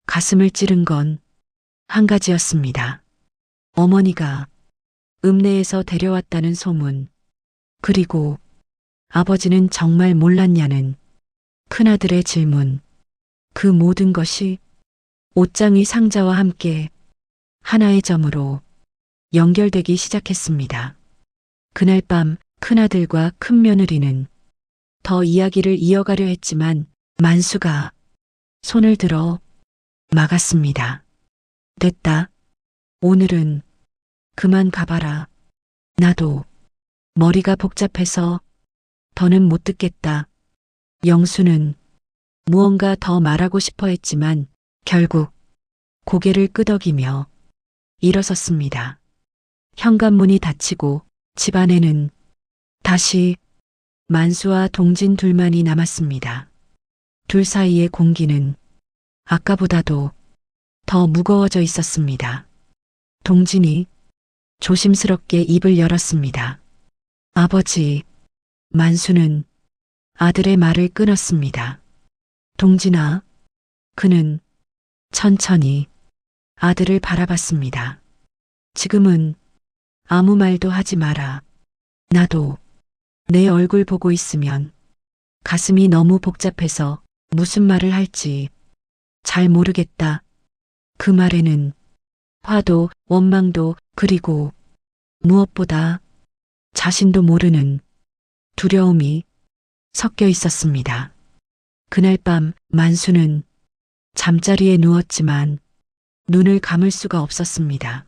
Speaker 1: 가슴을 찌른 건 한 가지였습니다. 어머니가 읍내에서 데려왔다는 소문, 그리고 아버지는 정말 몰랐냐는 큰아들의 질문, 그 모든 것이 옷장의 상자와 함께 하나의 점으로 연결되기 시작했습니다. 그날 밤 큰아들과 큰며느리는 더 이야기를 이어가려 했지만 만수가 손을 들어 막았습니다. 됐다. 오늘은 그만 가봐라. 나도 머리가 복잡해서 더는 못 듣겠다. 영수는 무언가 더 말하고 싶어 했지만 결국 고개를 끄덕이며 일어섰습니다. 현관문이 닫히고 집 안에는 다시 만수와 동진 둘만이 남았습니다. 둘 사이의 공기는 아까보다도 더 무거워져 있었습니다. 동진이 조심스럽게 입을 열었습니다. 아버지, 만수는 아들의 말을 끊었습니다. 동진아, 그는 천천히 아들을 바라봤습니다. 지금은 아무 말도 하지 마라. 나도 내 얼굴 보고 있으면 가슴이 너무 복잡해서 무슨 말을 할지 잘 모르겠다. 그 말에는 화도 원망도 그리고 무엇보다 자신도 모르는 두려움이 섞여 있었습니다. 그날 밤 만수는 잠자리에 누웠지만 눈을 감을 수가 없었습니다.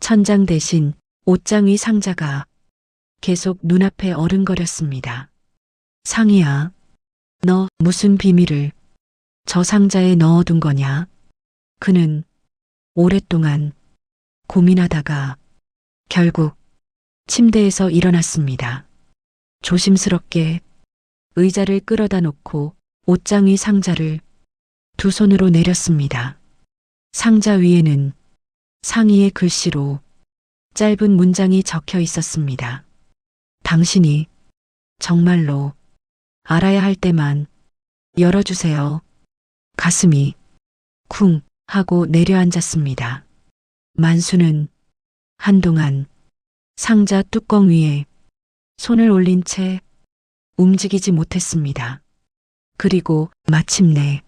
Speaker 1: 천장 대신 옷장 위 상자가 계속 눈앞에 어른거렸습니다. 상희야, 너 무슨 비밀을 저 상자에 넣어둔 거냐? 그는 오랫동안 고민하다가 결국 침대에서 일어났습니다. 조심스럽게 의자를 끌어다 놓고 옷장 위 상자를 두 손으로 내렸습니다. 상자 위에는 상희의 글씨로 짧은 문장이 적혀 있었습니다. 당신이 정말로 알아야 할 때만 열어주세요. 가슴이 쿵 하고 내려앉았습니다. 만수는 한동안 상자 뚜껑 위에 손을 올린 채 움직이지 못했습니다. 그리고 마침내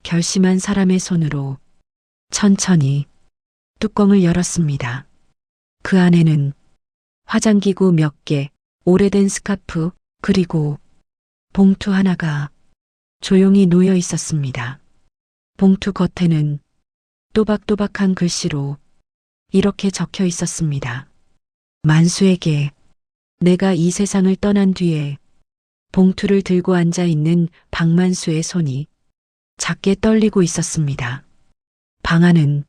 Speaker 1: 결심한 사람의 손으로 천천히 뚜껑을 열었습니다. 그 안에는 화장기구 몇 개, 오래된 스카프, 그리고 봉투 하나가 조용히 놓여 있었습니다. 봉투 겉에는 또박또박한 글씨로 이렇게 적혀 있었습니다. 만수에게 내가 이 세상을 떠난 뒤에 봉투를 들고 앉아 있는 박만수의 손이 작게 떨리고 있었습니다. 방 안은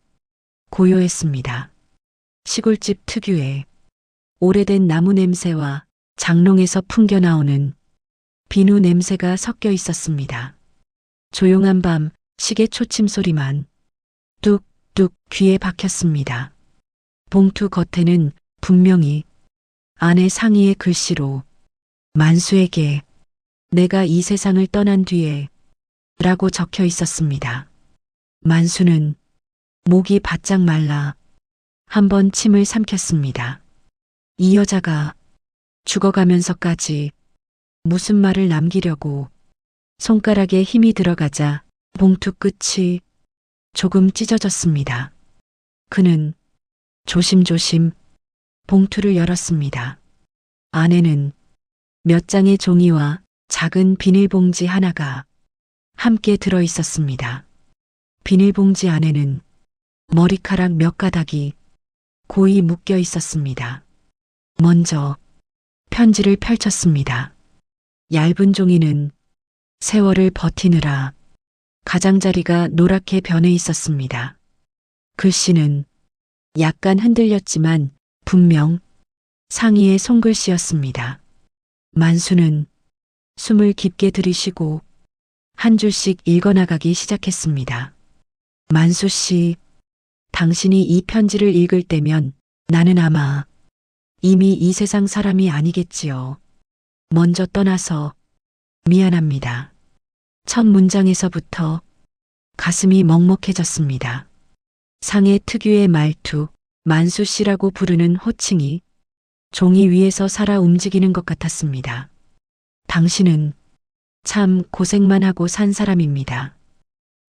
Speaker 1: 고요했습니다. 시골집 특유의 오래된 나무 냄새와 장롱에서 풍겨나오는 비누 냄새가 섞여 있었습니다. 조용한 밤 시계 초침 소리만 뚝뚝 귀에 박혔습니다. 봉투 겉에는 분명히 아내 상희의 글씨로 만수에게 내가 이 세상을 떠난 뒤에 라고 적혀 있었습니다. 만수는 목이 바짝 말라 한번 침을 삼켰습니다. 이 여자가 죽어가면서까지 무슨 말을 남기려고 손가락에 힘이 들어가자 봉투 끝이 조금 찢어졌습니다. 그는 조심조심 봉투를 열었습니다. 안에는 몇 장의 종이와 작은 비닐봉지 하나가 함께 들어 있었습니다. 비닐봉지 안에는 머리카락 몇 가닥이 고이 묶여 있었습니다. 먼저 편지를 펼쳤습니다. 얇은 종이는 세월을 버티느라 가장자리가 노랗게 변해 있었습니다. 글씨는 약간 흔들렸지만 분명 상희의 손글씨였습니다. 만수는 숨을 깊게 들이쉬고 한 줄씩 읽어나가기 시작했습니다. 만수 씨, 당신이 이 편지를 읽을 때면 나는 아마 이미 이 세상 사람이 아니겠지요. 먼저 떠나서 미안합니다. 첫 문장에서부터 가슴이 먹먹해졌습니다. 상의 특유의 말투, 만수 씨라고 부르는 호칭이 종이 위에서 살아 움직이는 것 같았습니다. 당신은 참 고생만 하고 산 사람입니다.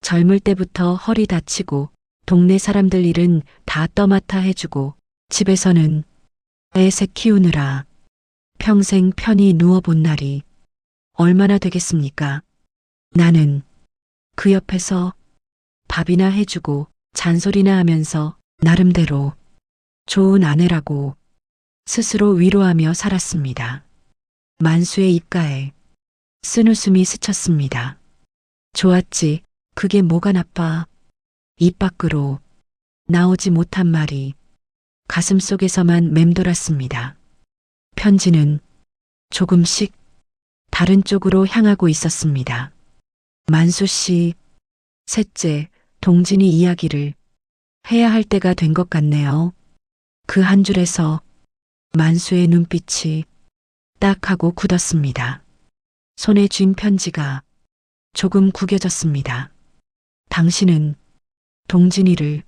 Speaker 1: 젊을 때부터 허리 다치고 동네 사람들 일은 다 떠맡아 해주고 집에서는 애새 키우느라 평생 편히 누워본 날이 얼마나 되겠습니까? 나는 그 옆에서 밥이나 해주고 잔소리나 하면서 나름대로 좋은 아내라고 스스로 위로하며 살았습니다. 만수의 입가에 쓴웃음이 스쳤습니다. 좋았지. 그게 뭐가 나빠. 입 밖으로 나오지 못한 말이 가슴속에서만 맴돌았습니다. 편지는 조금씩 다른 쪽으로 향하고 있었습니다. 만수 씨, 셋째, 동진이 이야기를 해야 할 때가 된 것 같네요. 그 한 줄에서 만수의 눈빛이 딱 하고 굳었습니다. 손에 쥔 편지가 조금 구겨졌습니다. 당신은 동진이를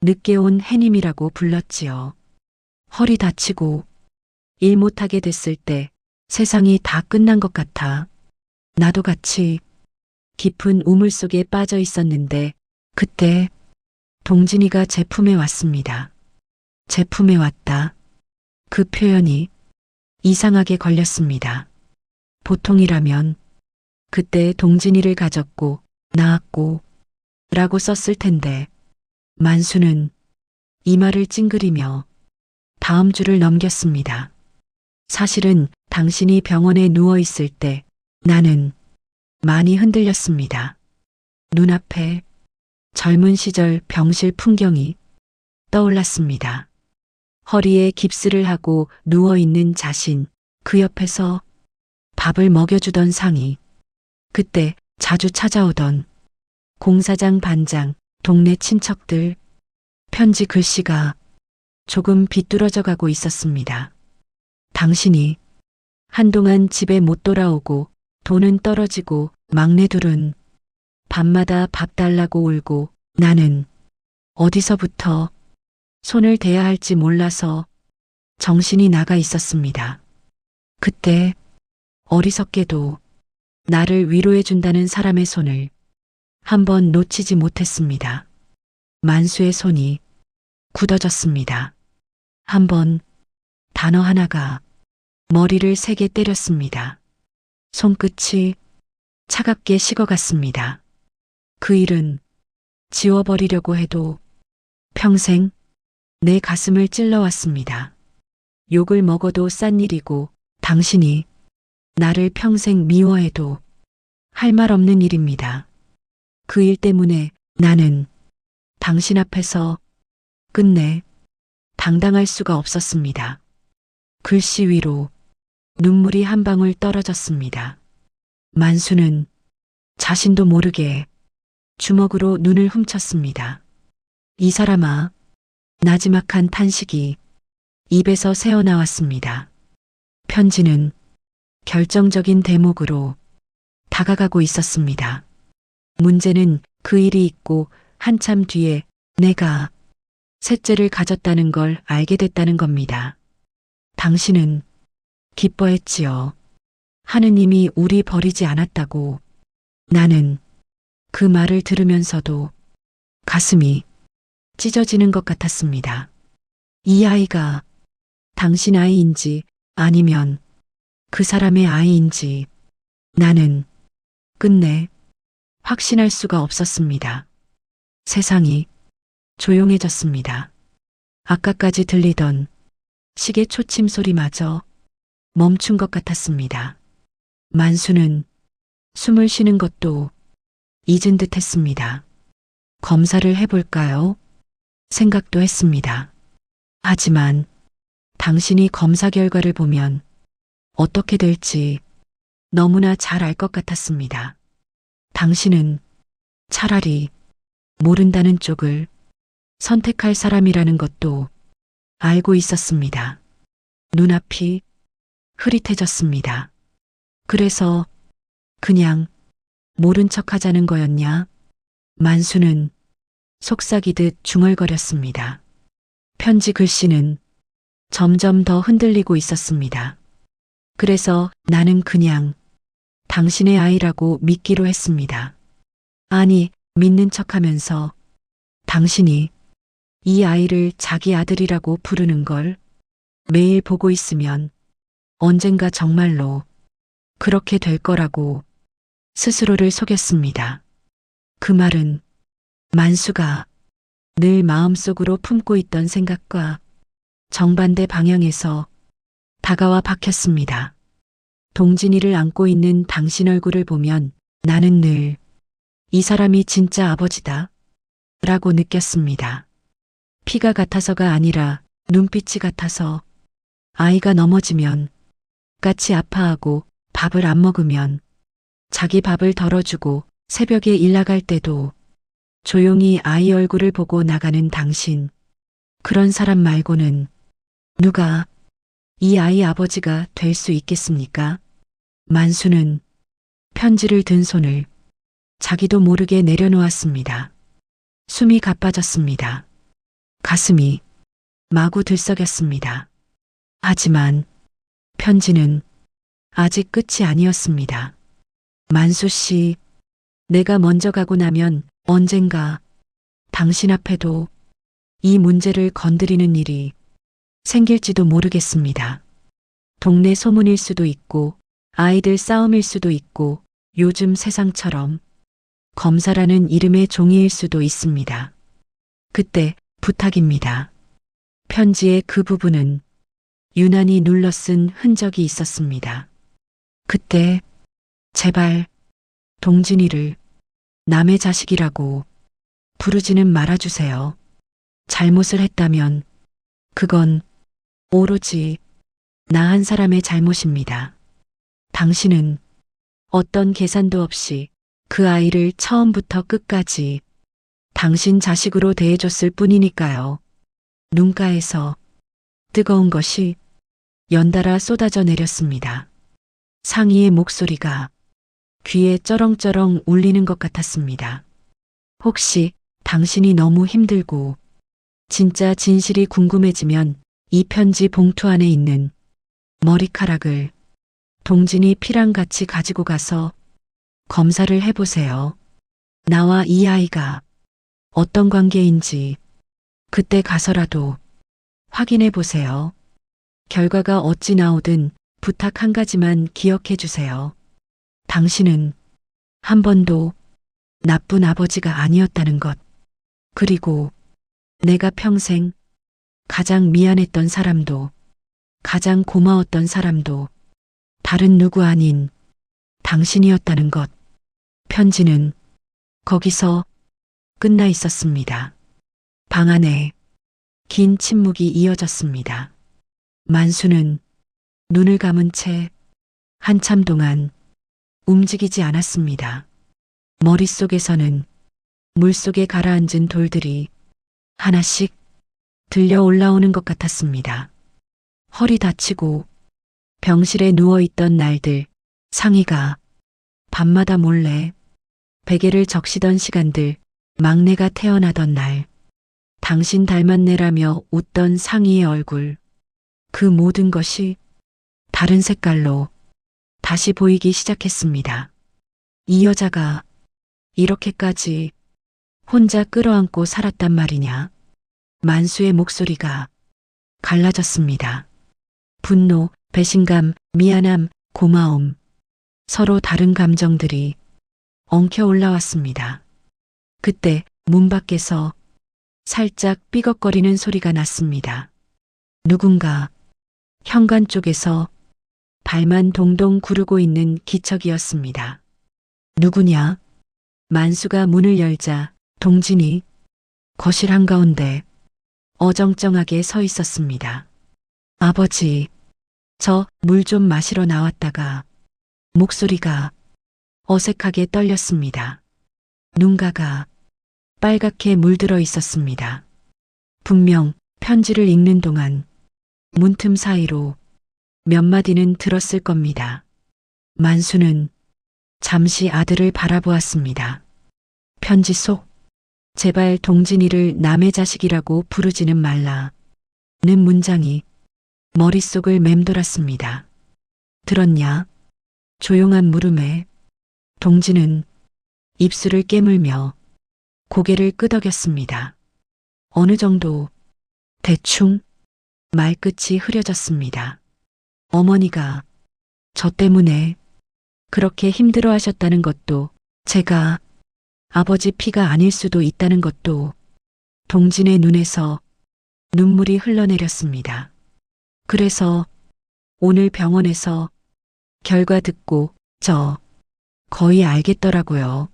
Speaker 1: 늦게 온 해님이라고 불렀지요. 허리 다치고 일 못하게 됐을 때 세상이 다 끝난 것 같아 나도 같이 깊은 우물 속에 빠져 있었는데 그때 동진이가 제 품에 왔습니다. 제 품에 왔다. 그 표현이 이상하게 걸렸습니다. 보통이라면 그때 동진이를 가졌고 낳았고 라고 썼을 텐데 만수는 이마를 찡그리며 다음 줄을 넘겼습니다. 사실은 당신이 병원에 누워 있을 때 나는 많이 흔들렸습니다. 눈앞에 젊은 시절 병실 풍경이 떠올랐습니다. 허리에 깁스를 하고 누워있는 자신, 그 옆에서 밥을 먹여주던 상이, 그때 자주 찾아오던 공사장 반장, 동네 친척들, 편지 글씨가 조금 비뚤어져 가고 있었습니다. 당신이 한동안 집에 못 돌아오고 돈은 떨어지고 막내둘은 밤마다 밥 달라고 울고 나는 어디서부터 손을 대야 할지 몰라서 정신이 나가 있었습니다. 그때 어리석게도 나를 위로해 준다는 사람의 손을 한번 놓치지 못했습니다. 만수의 손이 굳어졌습니다. 한번 단어 하나가 머리를 세게 때렸습니다. 손끝이 차갑게 식어갔습니다. 그 일은 지워버리려고 해도 평생 내 가슴을 찔러왔습니다. 욕을 먹어도 싼 일이고 당신이 나를 평생 미워해도 할 말 없는 일입니다. 그 일 때문에 나는 당신 앞에서 끝내 당당할 수가 없었습니다. 글씨 위로 눈물이 한 방울 떨어졌습니다. 만수는 자신도 모르게 주먹으로 눈을 훔쳤습니다. 이 사람아, 나지막한 탄식이 입에서 새어나왔습니다. 편지는 결정적인 대목으로 다가가고 있었습니다. 문제는 그 일이 있고 한참 뒤에 내가 셋째를 가졌다는 걸 알게 됐다는 겁니다. 당신은 기뻐했지요. 하느님이 우리 버리지 않았다고. 나는 그 말을 들으면서도 가슴이 찢어지는 것 같았습니다. 이 아이가 당신 아이인지 아니면 그 사람의 아이인지 나는 끝내 확신할 수가 없었습니다. 세상이 조용해졌습니다. 아까까지 들리던 시계 초침 소리마저 멈춘 것 같았습니다. 만수는 숨을 쉬는 것도 잊은 듯 했습니다. 검사를 해볼까요? 생각도 했습니다. 하지만 당신이 검사 결과를 보면 어떻게 될지 너무나 잘 알 것 같았습니다. 당신은 차라리 모른다는 쪽을 선택할 사람이라는 것도 알고 있었습니다. 눈앞이 흐릿해졌습니다. 그래서 그냥 모른 척 하자는 거였냐? 만수는 속삭이듯 중얼거렸습니다. 편지 글씨는 점점 더 흔들리고 있었습니다. 그래서 나는 그냥 당신의 아이라고 믿기로 했습니다. 아니, 믿는 척하면서 당신이 이 아이를 자기 아들이라고 부르는 걸 매일 보고 있으면 언젠가 정말로 그렇게 될 거라고 스스로를 속였습니다. 그 말은 만수가 늘 마음속으로 품고 있던 생각과 정반대 방향에서 다가와 박혔습니다. 동진이를 안고 있는 당신 얼굴을 보면 나는 늘 이 사람이 진짜 아버지다 라고 느꼈습니다. 피가 같아서가 아니라 눈빛이 같아서 아이가 넘어지면 같이 아파하고 밥을 안 먹으면 자기 밥을 덜어주고 새벽에 일 나갈 때도 조용히 아이 얼굴을 보고 나가는 당신. 그런 사람 말고는 누가 이 아이 아버지가 될 수 있겠습니까? 만수는 편지를 든 손을 자기도 모르게 내려놓았습니다. 숨이 가빠졌습니다. 가슴이 마구 들썩였습니다. 하지만 편지는 아직 끝이 아니었습니다. 만수 씨, 내가 먼저 가고 나면 언젠가 당신 앞에도 이 문제를 건드리는 일이 생길지도 모르겠습니다. 동네 소문일 수도 있고 아이들 싸움일 수도 있고 요즘 세상처럼 검사라는 이름의 종이일 수도 있습니다. 그때 부탁입니다. 편지의 그 부분은 유난히 눌러 쓴 흔적이 있었습니다. 그때 제발 동진이를 남의 자식이라고 부르지는 말아주세요. 잘못을 했다면 그건 오로지 나 한 사람의 잘못입니다. 당신은 어떤 계산도 없이 그 아이를 처음부터 끝까지 당신 자식으로 대해줬을 뿐이니까요. 눈가에서 뜨거운 것이 연달아 쏟아져 내렸습니다. 상희의 목소리가 귀에 쩌렁쩌렁 울리는 것 같았습니다. 혹시 당신이 너무 힘들고 진짜 진실이 궁금해지면 이 편지 봉투 안에 있는 머리카락을 동진이 피랑 같이 가지고 가서 검사를 해보세요. 나와 이 아이가 어떤 관계인지 그때 가서라도 확인해 보세요. 결과가 어찌 나오든 부탁 한 가지만 기억해 주세요. 당신은 한 번도 나쁜 아버지가 아니었다는 것. 그리고 내가 평생 가장 미안했던 사람도 가장 고마웠던 사람도 다른 누구 아닌 당신이었다는 것. 편지는 거기서 끝나 있었습니다. 방 안에 긴 침묵이 이어졌습니다. 만수는 눈을 감은 채 한참 동안 움직이지 않았습니다. 머릿속에서는 물속에 가라앉은 돌들이 하나씩 들려 올라오는 것 같았습니다. 허리 다치고 병실에 누워있던 날들, 상희가 밤마다 몰래 베개를 적시던 시간들, 막내가 태어나던 날, 당신 닮았네라며 웃던 상희의 얼굴, 그 모든 것이 다른 색깔로 다시 보이기 시작했습니다. 이 여자가 이렇게까지 혼자 끌어안고 살았단 말이냐. 만수의 목소리가 갈라졌습니다. 분노, 배신감, 미안함, 고마움, 서로 다른 감정들이 엉켜 올라왔습니다. 그때 문 밖에서 살짝 삐걱거리는 소리가 났습니다. 누군가 현관 쪽에서 발만 동동 구르고 있는 기척이었습니다. 누구냐? 만수가 문을 열자 동진이 거실 한가운데 어정쩡하게 서 있었습니다. 아버지, 저 물 좀 마시러 나왔다가 목소리가 어색하게 떨렸습니다. 눈가가 빨갛게 물들어 있었습니다. 분명 편지를 읽는 동안 문틈 사이로 몇 마디는 들었을 겁니다. 만수는 잠시 아들을 바라보았습니다. 편지 속 제발 동진이를 남의 자식이라고 부르지는 말라는 문장이 머릿속을 맴돌았습니다. 들었냐? 조용한 물음에 동진은 입술을 깨물며 고개를 끄덕였습니다. 어느 정도 대충 말끝이 흐려졌습니다. 어머니가 저 때문에 그렇게 힘들어 하셨다는 것도, 제가 아버지 피가 아닐 수도 있다는 것도 동진의 눈에서 눈물이 흘러내렸습니다. 그래서 오늘 병원에서 결과 듣고 저 거의 알겠더라고요.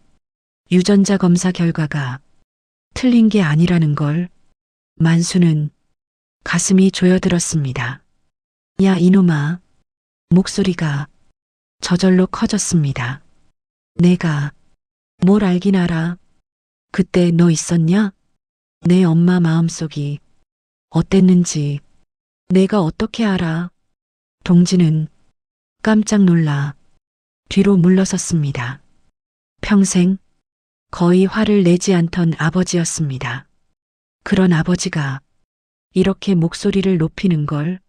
Speaker 1: 유전자 검사 결과가 틀린 게 아니라는 걸. 만수는 가슴이 조여들었습니다. 야, 이놈아. 목소리가 저절로 커졌습니다. 내가 뭘 알긴 알아. 그때 너 있었냐? 내 엄마 마음속이 어땠는지 내가 어떻게 알아? 동지는 깜짝 놀라 뒤로 물러섰습니다. 평생 거의 화를 내지 않던 아버지였습니다. 그런 아버지가 이렇게 목소리를 높이는 걸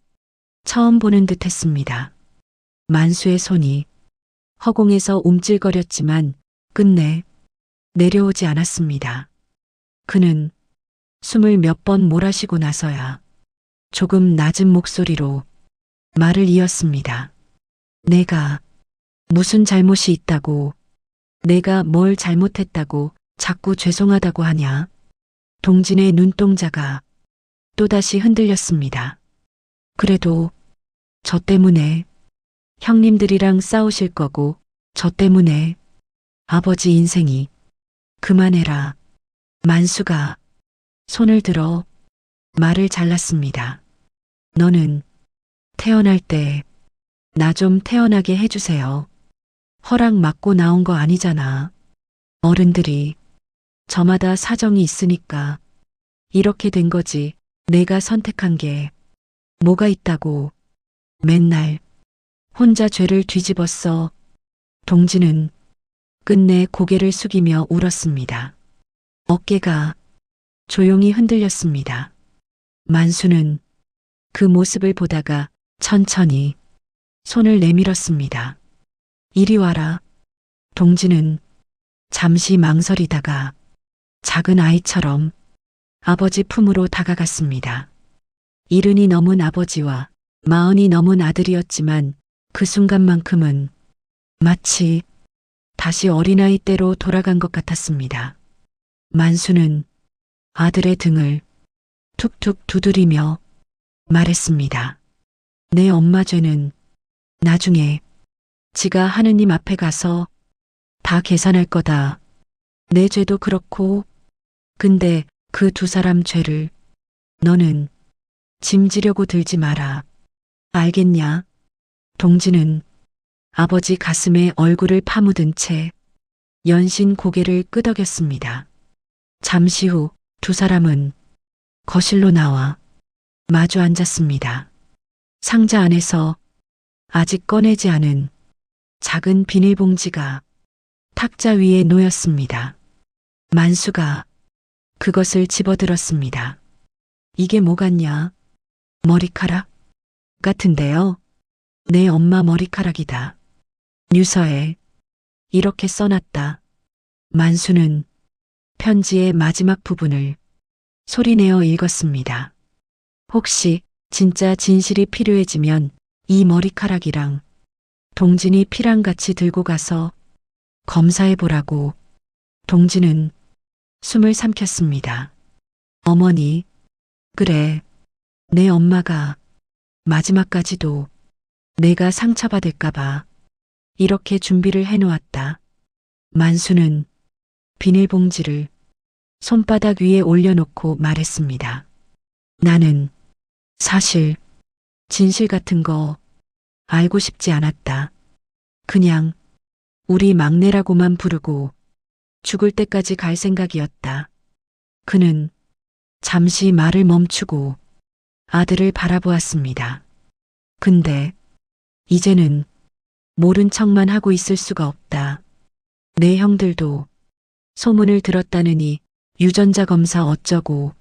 Speaker 1: 처음 보는 듯 했습니다. 만수의 손이 허공에서 움찔거렸지만 끝내 내려오지 않았습니다. 그는 숨을 몇 번 몰아쉬고 나서야 조금 낮은 목소리로 말을 이었습니다. 내가 무슨 잘못이 있다고, 내가 뭘 잘못했다고 자꾸 죄송하다고 하냐? 동진의 눈동자가 또다시 흔들렸습니다. 그래도 저 때문에 형님들이랑 싸우실 거고, 저 때문에 아버지 인생이. 그만해라. 만수가 손을 들어 말을 잘랐습니다. 너는 태어날 때 나 좀 태어나게 해주세요. 허락 받고 나온 거 아니잖아. 어른들이 저마다 사정이 있으니까 이렇게 된 거지. 내가 선택한 게 뭐가 있다고. 맨날 혼자 죄를 뒤집었어. 동지는 끝내 고개를 숙이며 울었습니다. 어깨가 조용히 흔들렸습니다. 만수는 그 모습을 보다가 천천히 손을 내밀었습니다. 이리 와라. 동지는 잠시 망설이다가 작은 아이처럼 아버지 품으로 다가갔습니다. 70이 넘은 아버지와 40이 넘은 아들이었지만 그 순간만큼은 마치 다시 어린아이 때로 돌아간 것 같았습니다. 만수는 아들의 등을 툭툭 두드리며 말했습니다. 내 엄마 죄는 나중에 지가 하느님 앞에 가서 다 계산할 거다. 내 죄도 그렇고, 근데 그 두 사람 죄를 너는 짐지려고 들지 마라. 알겠냐? 동지는 아버지 가슴에 얼굴을 파묻은 채 연신 고개를 끄덕였습니다. 잠시 후 두 사람은 거실로 나와 마주 앉았습니다. 상자 안에서 아직 꺼내지 않은 작은 비닐봉지가 탁자 위에 놓였습니다. 만수가 그것을 집어들었습니다. 이게 뭐 같냐? 머리카락? 같은데요? 내 엄마 머리카락이다. 유서에 이렇게 써놨다. 만수는 편지의 마지막 부분을 소리내어 읽었습니다. 혹시 진짜 진실이 필요해지면 이 머리카락이랑 동진이 피랑같이 들고 가서 검사해보라고. 동진은 숨을 삼켰습니다. 어머니, 그래. 내 엄마가 마지막까지도 내가 상처받을까봐 이렇게 준비를 해놓았다. 만수는 비닐봉지를 손바닥 위에 올려놓고 말했습니다. 나는 사실 진실 같은 거 알고 싶지 않았다. 그냥 우리 막내라고만 부르고 죽을 때까지 갈 생각이었다. 그는 잠시 말을 멈추고 아들을 바라보았습니다. 근데 이제는 모른 척만 하고 있을 수가 없다. 내 형들도 소문을 들었다느니 유전자 검사 어쩌고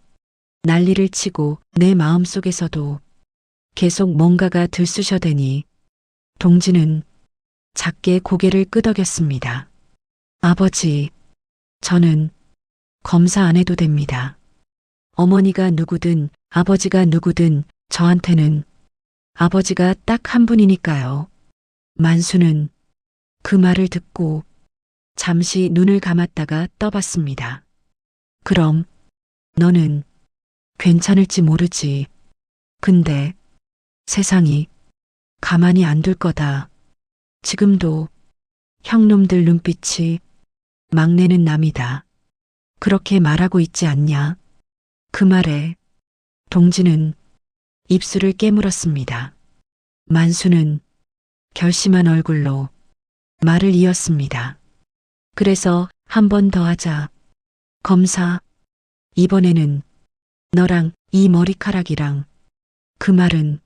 Speaker 1: 난리를 치고 내 마음속에서도 계속 뭔가가 들쑤셔대니 동지는 작게 고개를 끄덕였습니다. 아버지, 저는 검사 안 해도 됩니다. 어머니가 누구든 아버지가 누구든 저한테는 아버지가 딱 한 분이니까요. 만수는 그 말을 듣고 잠시 눈을 감았다가 떠봤습니다. 그럼 너는 괜찮을지 모르지. 근데 세상이 가만히 안 둘 거다. 지금도 형놈들 눈빛이 막내는 남이다. 그렇게 말하고 있지 않냐? 그 말에 동지는 입술을 깨물었습니다. 만수는 결심한 얼굴로 말을 이었습니다. 그래서 한 번 더 하자. 검사, 이번에는 너랑 이 머리카락이랑. 그 말은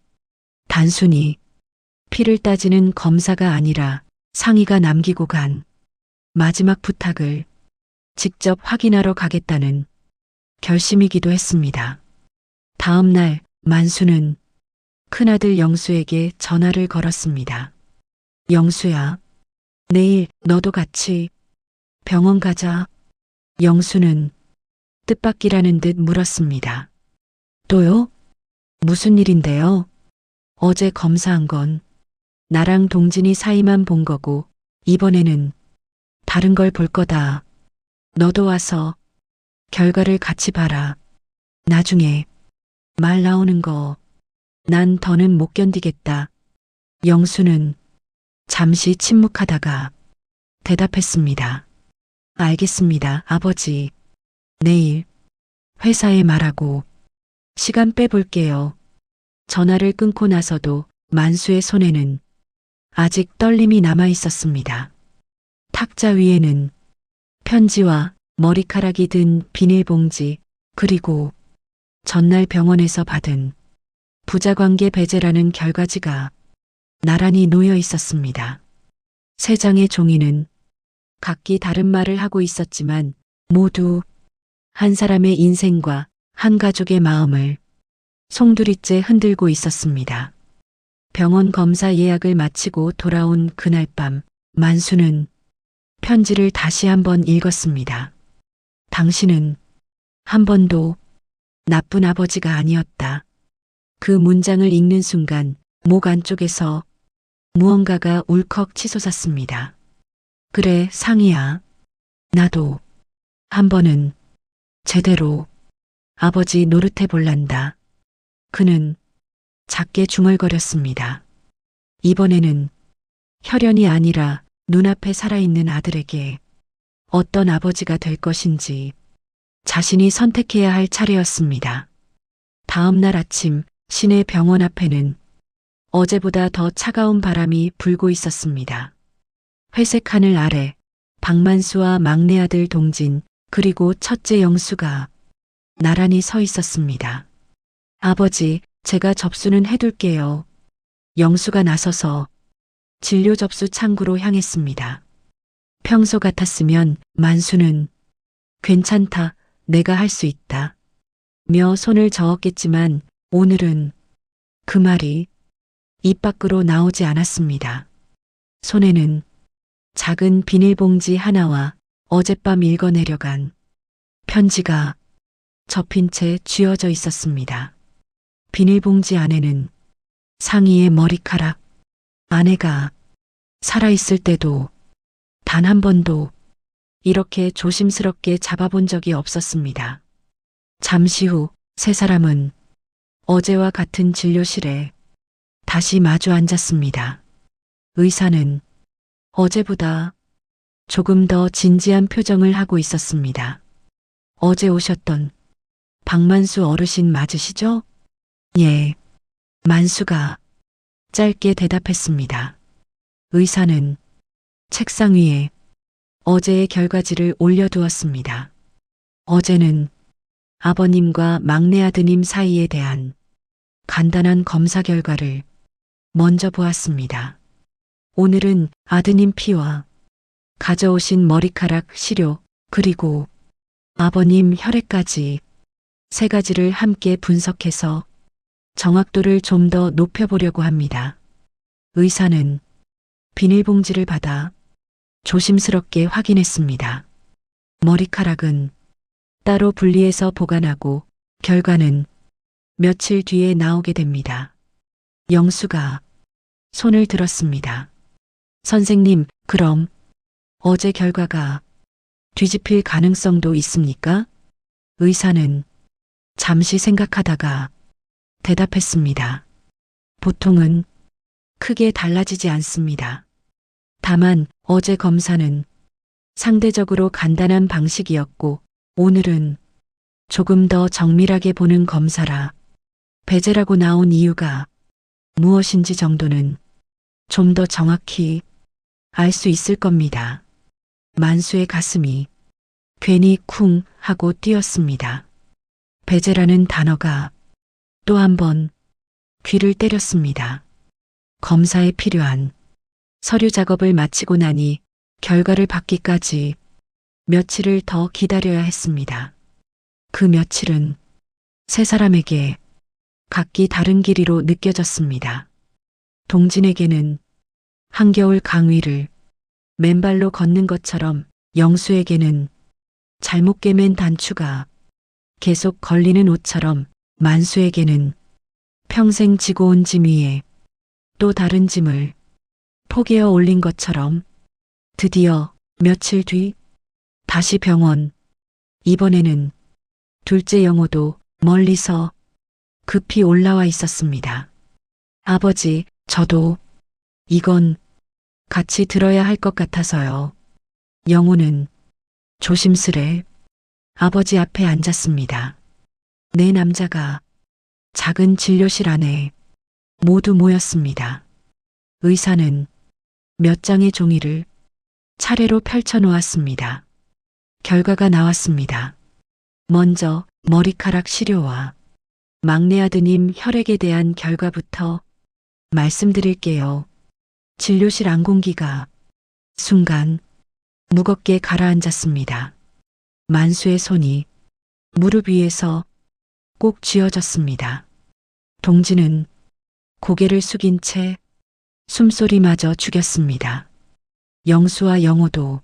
Speaker 1: 단순히 피를 따지는 검사가 아니라 상의가 남기고 간 마지막 부탁을 직접 확인하러 가겠다는 결심이기도 했습니다. 다음 날 만수는 큰아들 영수에게 전화를 걸었습니다. 영수야, 내일 너도 같이 병원 가자. 영수는 뜻밖이라는 듯 물었습니다. 또요? 무슨 일인데요? 어제 검사한 건 나랑 동진이 사이만 본 거고 이번에는 다른 걸 볼 거다. 너도 와서 결과를 같이 봐라. 나중에 말 나오는 거 난 더는 못 견디겠다. 영수는 잠시 침묵하다가 대답했습니다. 알겠습니다, 아버지. 내일 회사에 말하고 시간 빼볼게요. 전화를 끊고 나서도 만수의 손에는 아직 떨림이 남아 있었습니다. 탁자 위에는 편지와 머리카락이 든 비닐봉지, 그리고 전날 병원에서 받은 부자관계 배제라는 결과지가 나란히 놓여 있었습니다. 세 장의 종이는 각기 다른 말을 하고 있었지만 모두 한 사람의 인생과 한 가족의 마음을 송두리째 흔들고 있었습니다. 병원 검사 예약을 마치고 돌아온 그날 밤 만수는 편지를 다시 한번 읽었습니다. 당신은 한 번도 나쁜 아버지가 아니었다. 그 문장을 읽는 순간 목 안쪽에서 무언가가 울컥 치솟았습니다. 그래, 상희야. 나도 한 번은 제대로 아버지 노릇해 볼란다. 그는 작게 중얼거렸습니다. 이번에는 혈연이 아니라 눈앞에 살아있는 아들에게 어떤 아버지가 될 것인지 자신이 선택해야 할 차례였습니다. 다음 날 아침 시내 병원 앞에는 어제보다 더 차가운 바람이 불고 있었습니다. 회색 하늘 아래 박만수와 막내 아들 동진 그리고 첫째 영수가 나란히 서 있었습니다. 아버지, 제가 접수는 해둘게요. 영수가 나서서 진료 접수 창구로 향했습니다. 평소 같았으면 만수는 괜찮다, 내가 할 수 있다 며 손을 저었겠지만 오늘은 그 말이 입 밖으로 나오지 않았습니다. 손에는 작은 비닐봉지 하나와 어젯밤 읽어내려간 편지가 접힌 채 쥐어져 있었습니다. 비닐봉지 안에는 상희의 머리카락, 아내가 살아있을 때도 단 한 번도 이렇게 조심스럽게 잡아본 적이 없었습니다. 잠시 후 세 사람은 어제와 같은 진료실에 다시 마주 앉았습니다. 의사는 어제보다 조금 더 진지한 표정을 하고 있었습니다. 어제 오셨던 박만수 어르신 맞으시죠? 예. 만수가 짧게 대답했습니다. 의사는 책상 위에 어제의 결과지를 올려두었습니다. 어제는 아버님과 막내 아드님 사이에 대한 간단한 검사 결과를 먼저 보았습니다. 오늘은 아드님 피와 가져오신 머리카락 시료 그리고 아버님 혈액까지 세 가지를 함께 분석해서 정확도를 좀 더 높여보려고 합니다. 의사는 비닐봉지를 받아 조심스럽게 확인했습니다. 머리카락은 따로 분리해서 보관하고 결과는 며칠 뒤에 나오게 됩니다. 영수가 손을 들었습니다. 선생님, 그럼 어제 결과가 뒤집힐 가능성도 있습니까? 의사는 잠시 생각하다가 대답했습니다. 보통은 크게 달라지지 않습니다. 다만 어제 검사는 상대적으로 간단한 방식이었고 오늘은 조금 더 정밀하게 보는 검사라 배제라고 나온 이유가 무엇인지 정도는 좀 더 정확히 알 수 있을 겁니다. 만수의 가슴이 괜히 쿵 하고 뛰었습니다. 배제라는 단어가 또 한 번 귀를 때렸습니다. 검사에 필요한 서류 작업을 마치고 나니 결과를 받기까지 며칠을 더 기다려야 했습니다. 그 며칠은 세 사람에게 각기 다른 길이로 느껴졌습니다. 동진에게는 한겨울 강위를 맨발로 걷는 것처럼, 영수에게는 잘못 깨맨 단추가 계속 걸리는 옷처럼, 만수에게는 평생 지고 온 짐 위에 또 다른 짐을 포개어 올린 것처럼. 드디어 며칠 뒤 다시 병원. 이번에는 둘째 영호도 멀리서 급히 올라와 있었습니다. 아버지, 저도 이건 같이 들어야 할 것 같아서요. 영호는 조심스레 아버지 앞에 앉았습니다. 네 남자가 작은 진료실 안에 모두 모였습니다. 의사는 몇 장의 종이를 차례로 펼쳐 놓았습니다. 결과가 나왔습니다. 먼저 머리카락 시료와 막내 아드님 혈액에 대한 결과부터 말씀드릴게요. 진료실 안공기가 순간 무겁게 가라앉았습니다. 만수의 손이 무릎 위에서 꼭 쥐어졌습니다. 동진은 고개를 숙인 채 숨소리마저 죽였습니다. 영수와 영호도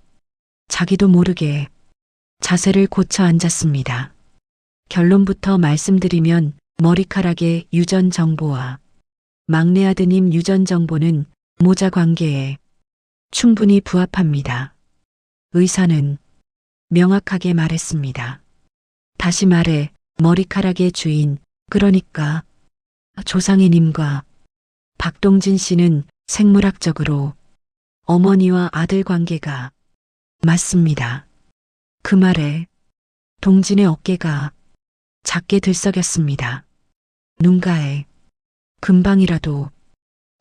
Speaker 1: 자기도 모르게 자세를 고쳐 앉았습니다. 결론부터 말씀드리면 머리카락의 유전 정보와 막내 아드님 유전 정보는 모자 관계에 충분히 부합합니다. 의사는 명확하게 말했습니다. 다시 말해 머리카락의 주인, 그러니까 조상애님과 박동진 씨는 생물학적으로 어머니와 아들 관계가 맞습니다. 그 말에 동진의 어깨가 작게 들썩였습니다. 눈가에 금방이라도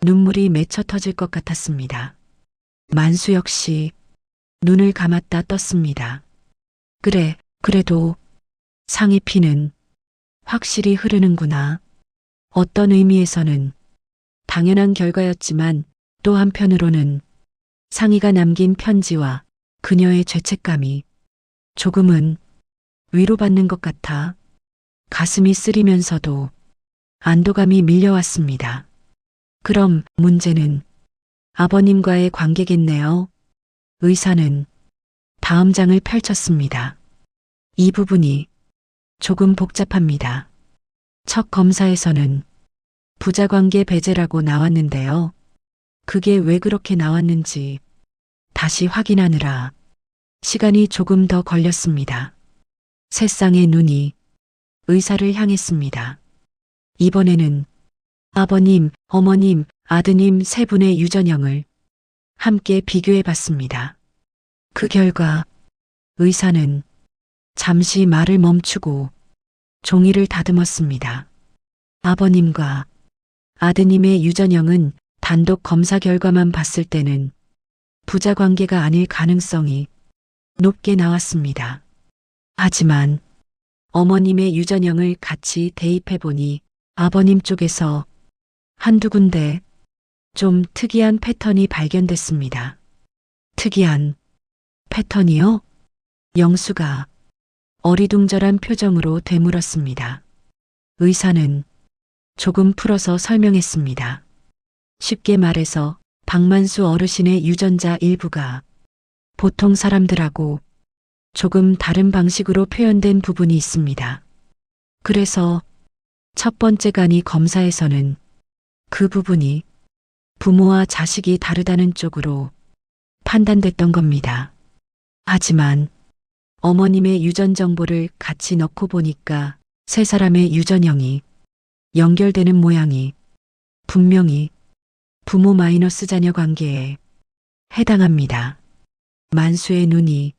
Speaker 1: 눈물이 맺혀 터질 것 같았습니다. 만수 역시 눈을 감았다 떴습니다. 그래, 그래도 상의 피는 확실히 흐르는구나. 어떤 의미에서는 당연한 결과였지만 또 한편으로는 상의가 남긴 편지와 그녀의 죄책감이 조금은 위로받는 것 같아 가슴이 쓰리면서도 안도감이 밀려왔습니다. 그럼 문제는 아버님과의 관계겠네요. 의사는 다음 장을 펼쳤습니다. 이 부분이 조금 복잡합니다. 첫 검사에서는 부자관계 배제라고 나왔는데요. 그게 왜 그렇게 나왔는지 다시 확인하느라 시간이 조금 더 걸렸습니다. 세 쌍의 눈이 의사를 향했습니다. 이번에는 아버님, 어머님, 아드님 세 분의 유전형을 함께 비교해 봤습니다. 그 결과 의사는 잠시 말을 멈추고 종이를 다듬었습니다. 아버님과 아드님의 유전형은 단독 검사 결과만 봤을 때는 부자 관계가 아닐 가능성이 높게 나왔습니다. 하지만 어머님의 유전형을 같이 대입해 보니 아버님 쪽에서 한두 군데 좀 특이한 패턴이 발견됐습니다. 특이한 패턴이요? 영수가 어리둥절한 표정으로 되물었습니다. 의사는 조금 풀어서 설명했습니다. 쉽게 말해서 박만수 어르신의 유전자 일부가 보통 사람들하고 조금 다른 방식으로 표현된 부분이 있습니다. 그래서 첫 번째 간이 검사에서는 그 부분이 부모와 자식이 다르다는 쪽으로 판단됐던 겁니다. 하지만 어머님의 유전 정보를 같이 넣고 보니까 세 사람의 유전형이 연결되는 모양이 분명히 부모 마이너스 자녀 관계에 해당합니다. 만수의 눈이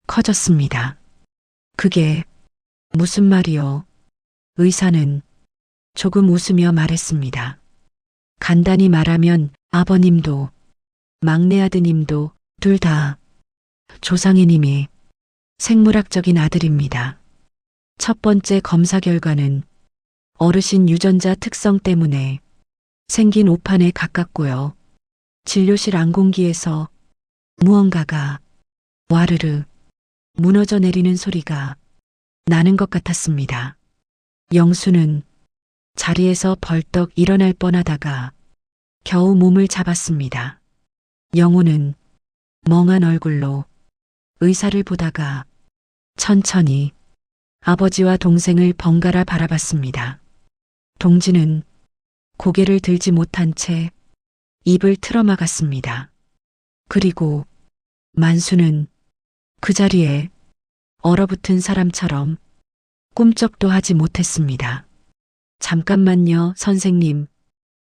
Speaker 1: 커졌습니다. 그게 무슨 말이요? 의사는 조금 웃으며 말했습니다. 간단히 말하면 아버님도 막내 아드님도 둘 다 조상의 생물학적인 아들입니다. 첫 번째 검사 결과는 어르신 유전자 특성 때문에 생긴 오판에 가깝고요. 진료실 안공기에서 무언가가 와르르 무너져 내리는 소리가 나는 것 같았습니다. 영수는 자리에서 벌떡 일어날 뻔하다가 겨우 몸을 잡았습니다. 영우는 멍한 얼굴로 의사를 보다가 천천히 아버지와 동생을 번갈아 바라봤습니다. 동지는 고개를 들지 못한 채 입을 틀어막았습니다. 그리고 만수는 그 자리에 얼어붙은 사람처럼 꿈쩍도 하지 못했습니다. 잠깐만요, 선생님.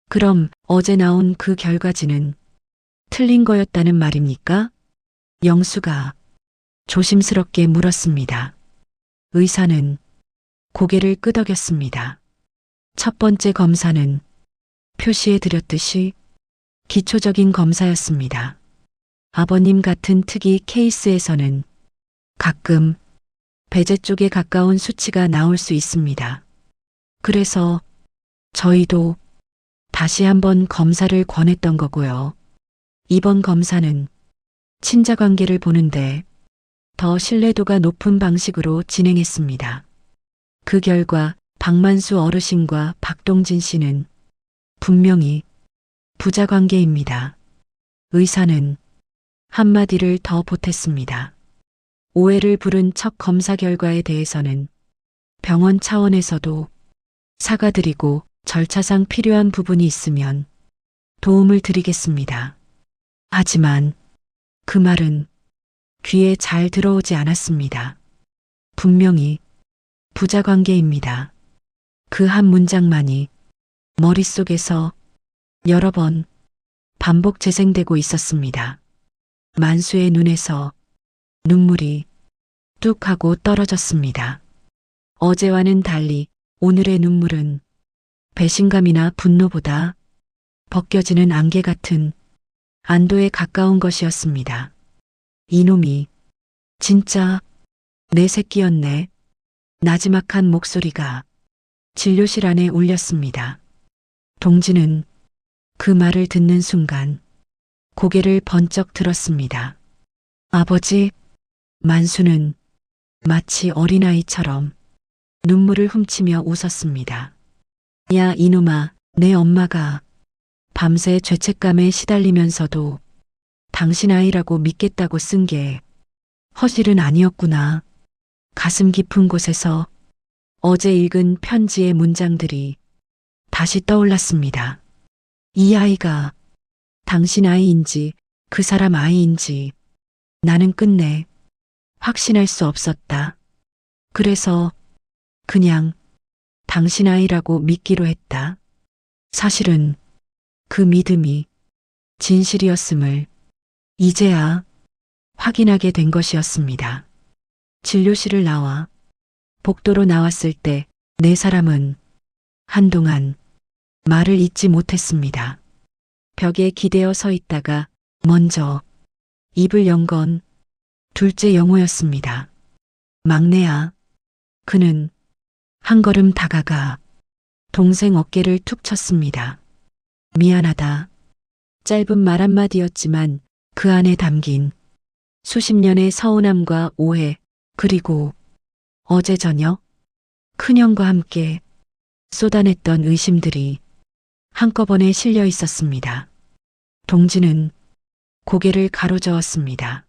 Speaker 1: 그럼 어제 나온 그 결과지는 틀린 거였다는 말입니까? 영수가 조심스럽게 물었습니다. 의사는 고개를 끄덕였습니다. 첫 번째 검사는 표시해 드렸듯이 기초적인 검사였습니다. 아버님 같은 특이 케이스에서는 가끔 배제 쪽에 가까운 수치가 나올 수 있습니다. 그래서 저희도 다시 한번 검사를 권했던 거고요. 이번 검사는 친자 관계를 보는데 더 신뢰도가 높은 방식으로 진행했습니다. 그 결과 박만수 어르신과 박동진 씨는 분명히 부자 관계입니다. 의사는 한마디를 더 보탰습니다. 오해를 부른 첫 검사 결과에 대해서는 병원 차원에서도 사과드리고 절차상 필요한 부분이 있으면 도움을 드리겠습니다. 하지만 그 말은 귀에 잘 들어오지 않았습니다. 분명히 부자 관계입니다. 그 한 문장만이 머릿속에서 여러 번 반복 재생되고 있었습니다. 만수의 눈에서 눈물이 뚝 하고 떨어졌습니다. 어제와는 달리 오늘의 눈물은 배신감이나 분노보다 벗겨지는 안개 같은 안도에 가까운 것이었습니다. 이놈이 진짜 내 새끼였네. 나지막한 목소리가 진료실 안에 울렸습니다. 동지는 그 말을 듣는 순간 고개를 번쩍 들었습니다. 아버지, 만수는 마치 어린아이처럼 눈물을 훔치며 웃었습니다. 야, 이놈아, 내 엄마가 밤새 죄책감에 시달리면서도 당신 아이라고 믿겠다고 쓴 게 허실은 아니었구나. 가슴 깊은 곳에서 어제 읽은 편지의 문장들이 다시 떠올랐습니다. 이 아이가 당신 아이인지 그 사람 아이인지 나는 끝내 확신할 수 없었다. 그래서 그냥 당신 아이라고 믿기로 했다. 사실은 그 믿음이 진실이었음을 이제야 확인하게 된 것이었습니다. 진료실을 나와 복도로 나왔을 때 네 사람은 한동안 말을 잇지 못했습니다. 벽에 기대어 서 있다가 먼저 입을 연 건 둘째 영호였습니다. 막내야. 그는 한 걸음 다가가 동생 어깨를 툭 쳤습니다. 미안하다. 짧은 말 한마디였지만 그 안에 담긴 수십 년의 서운함과 오해, 그리고 어제 저녁 큰형과 함께 쏟아냈던 의심들이 한꺼번에 실려 있었습니다. 동지는 고개를 가로저었습니다.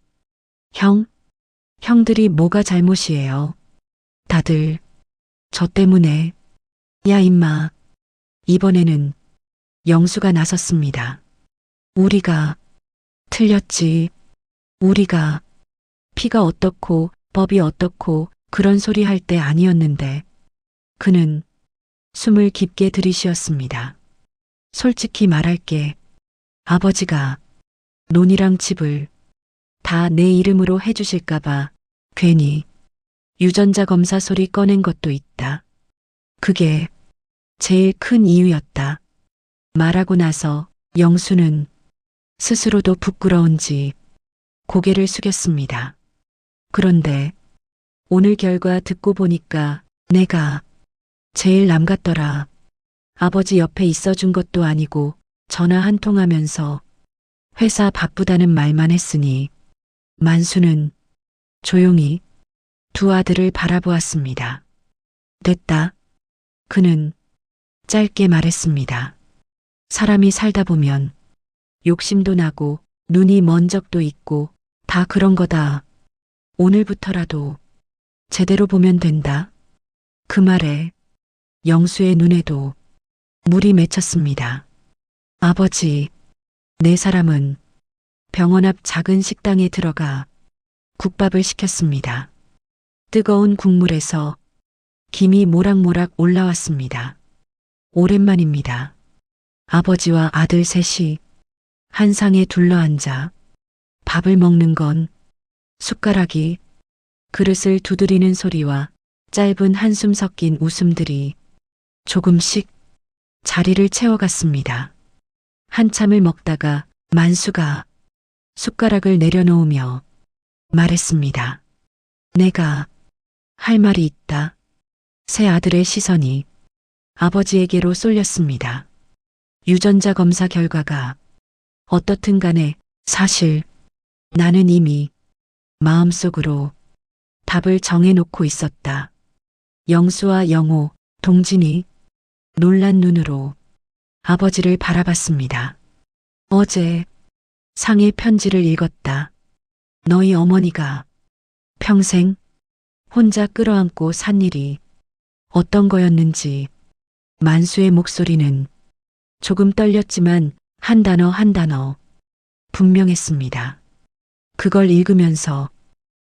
Speaker 1: 형들이 뭐가 잘못이에요? 다들 저 때문에. 야, 임마. 이번에는 영수가 나섰습니다. 우리가 틀렸지. 우리가 피가 어떻고 법이 어떻고 그런 소리 할 때 아니었는데. 그는 숨을 깊게 들이쉬었습니다. 솔직히 말할게. 아버지가 논이랑 집을 다 내 이름으로 해주실까봐 괜히 유전자 검사 소리 꺼낸 것도 있다. 그게 제일 큰 이유였다. 말하고 나서 영수는 스스로도 부끄러운지 고개를 숙였습니다. 그런데 오늘 결과 듣고 보니까 내가 제일 남 같더라. 아버지 옆에 있어준 것도 아니고 전화 한 통 하면서 회사 바쁘다는 말만 했으니 만수는 조용히 두 아들을 바라보았습니다. 됐다. 그는 짧게 말했습니다. 사람이 살다 보면 욕심도 나고 눈이 먼 적도 있고 다 그런 거다. 오늘부터라도 제대로 보면 된다. 그 말에 영수의 눈에도 물이 맺혔습니다. 아버지, 네 사람은 병원 앞 작은 식당에 들어가 국밥을 시켰습니다. 뜨거운 국물에서 김이 모락모락 올라왔습니다. 오랜만입니다. 아버지와 아들 셋이 한 상에 둘러앉아 밥을 먹는 건 숟가락이 그릇을 두드리는 소리와 짧은 한숨 섞인 웃음들이 조금씩 자리를 채워갔습니다. 한참을 먹다가 만수가 숟가락을 내려놓으며 말했습니다. 내가 할 말이 있다. 세 아들의 시선이 아버지에게로 쏠렸습니다. 유전자 검사 결과가 어떻든 간에 사실 나는 이미 마음속으로 답을 정해놓고 있었다. 영수와 영호, 동진이 놀란 눈으로 아버지를 바라봤습니다. 어제 상의 편지를 읽었다. 너희 어머니가 평생 혼자 끌어안고 산 일이 어떤 거였는지. 만수의 목소리는 조금 떨렸지만 한 단어 한 단어 분명했습니다. 그걸 읽으면서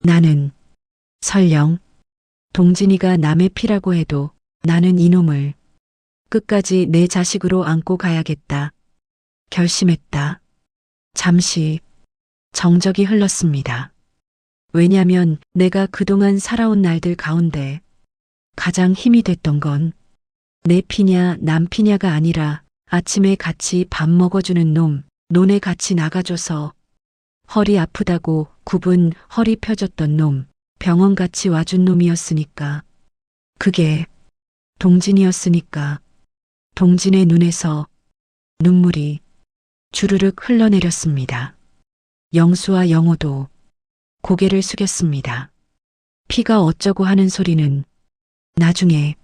Speaker 1: 나는 설령 동진이가 남의 피라고 해도 나는 이놈을 끝까지 내 자식으로 안고 가야겠다. 결심했다. 잠시 정적이 흘렀습니다. 왜냐면 내가 그동안 살아온 날들 가운데 가장 힘이 됐던 건 내 피냐 남 피냐가 아니라 아침에 같이 밥 먹어주는 놈, 논에 같이 나가줘서 허리 아프다고 9분 허리 펴줬던 놈, 병원 같이 와준 놈이었으니까. 그게 동진이었으니까. 동진의 눈에서 눈물이 주르륵 흘러내렸습니다. 영수와 영호도 고개를 숙였습니다. 피가 어쩌고 하는 소리는 나중에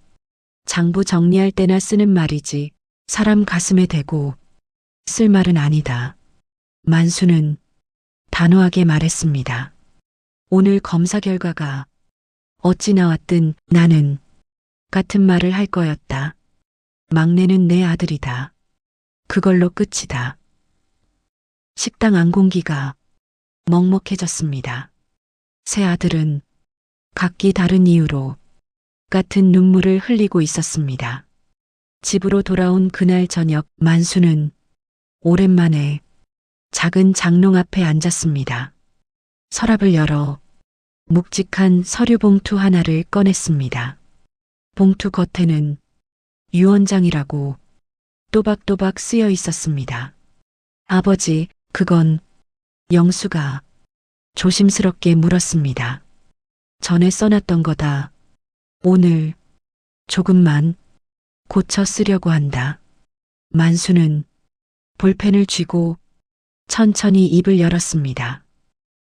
Speaker 1: 장부 정리할 때나 쓰는 말이지 사람 가슴에 대고 쓸 말은 아니다. 만수는 단호하게 말했습니다. 오늘 검사 결과가 어찌 나왔든 나는 같은 말을 할 거였다. 막내는 내 아들이다. 그걸로 끝이다. 식당 안 공기가 먹먹해졌습니다. 세 아들은 각기 다른 이유로 같은 눈물을 흘리고 있었습니다. 집으로 돌아온 그날 저녁 만수는 오랜만에 작은 장롱 앞에 앉았습니다. 서랍을 열어 묵직한 서류 봉투 하나를 꺼냈습니다. 봉투 겉에는 유언장이라고 또박또박 쓰여 있었습니다. 아버지, 그건 영수가 조심스럽게 물었습니다. 전에 써놨던 거다. 오늘 조금만 고쳐 쓰려고 한다. 만수는 볼펜을 쥐고 천천히 입을 열었습니다.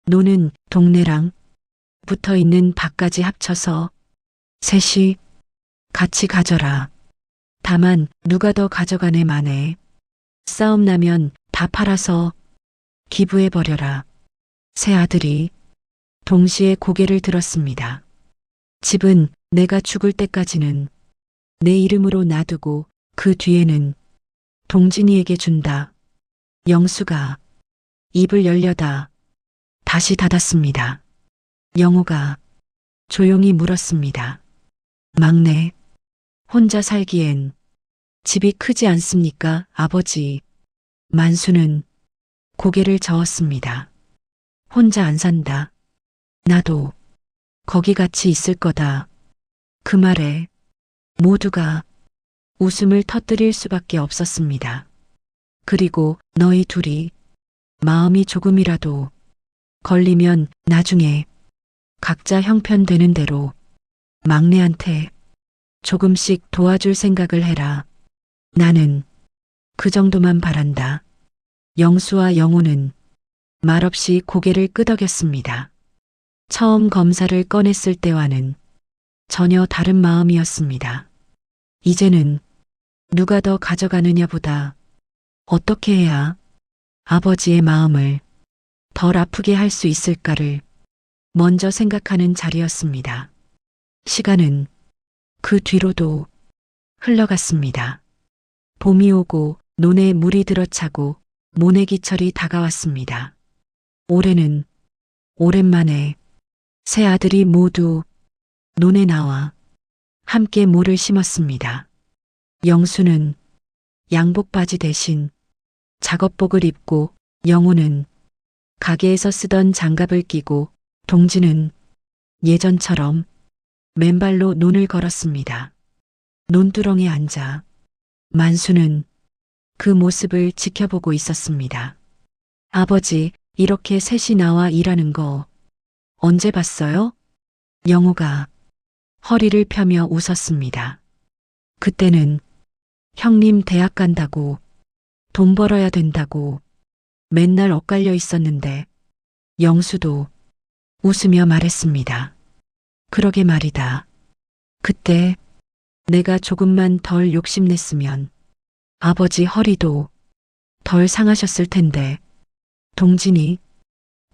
Speaker 1: 노는 동네랑 붙어 있는 밭까지 합쳐서 셋이 같이 가져라. 다만 누가 더 가져가네 마네. 싸움 나면 다 팔아서 기부해버려라. 세 아들이 동시에 고개를 들었습니다. 집은 내가 죽을 때까지는 내 이름으로 놔두고 그 뒤에는 동진이에게 준다. 영수가 입을 열려다 다시 닫았습니다. 영호가 조용히 물었습니다. 막내, 혼자 살기엔 집이 크지 않습니까, 아버지? 만수는 고개를 저었습니다. 혼자 안 산다. 나도 거기 같이 있을 거다. 그 말에 모두가 웃음을 터뜨릴 수밖에 없었습니다. 그리고 너희 둘이 마음이 조금이라도 걸리면 나중에 각자 형편되는 대로 막내한테 조금씩 도와줄 생각을 해라. 나는 그 정도만 바란다. 영수와 영호는 말없이 고개를 끄덕였습니다. 처음 검사를 꺼냈을 때와는 전혀 다른 마음이었습니다. 이제는 누가 더 가져가느냐보다 어떻게 해야 아버지의 마음을 덜 아프게 할 수 있을까를 먼저 생각하는 자리였습니다. 시간은 그 뒤로도 흘러갔습니다. 봄이 오고 논에 물이 들어차고 모내기철이 다가왔습니다. 올해는 오랜만에 세 아들이 모두 논에 나와 함께 모를 심었습니다. 영수는 양복바지 대신 작업복을 입고 영호는 가게에서 쓰던 장갑을 끼고 동지는 예전처럼 맨발로 논을 걸었습니다. 논두렁에 앉아 만수는 그 모습을 지켜보고 있었습니다. 아버지, 이렇게 셋이 나와 일하는 거 언제 봤어요? 영호가 허리를 펴며 웃었습니다. 그때는 형님 대학 간다고 돈 벌어야 된다고 맨날 엇갈려 있었는데 영수도 웃으며 말했습니다. 그러게 말이다. 그때 내가 조금만 덜 욕심냈으면 아버지 허리도 덜 상하셨을 텐데. 동진이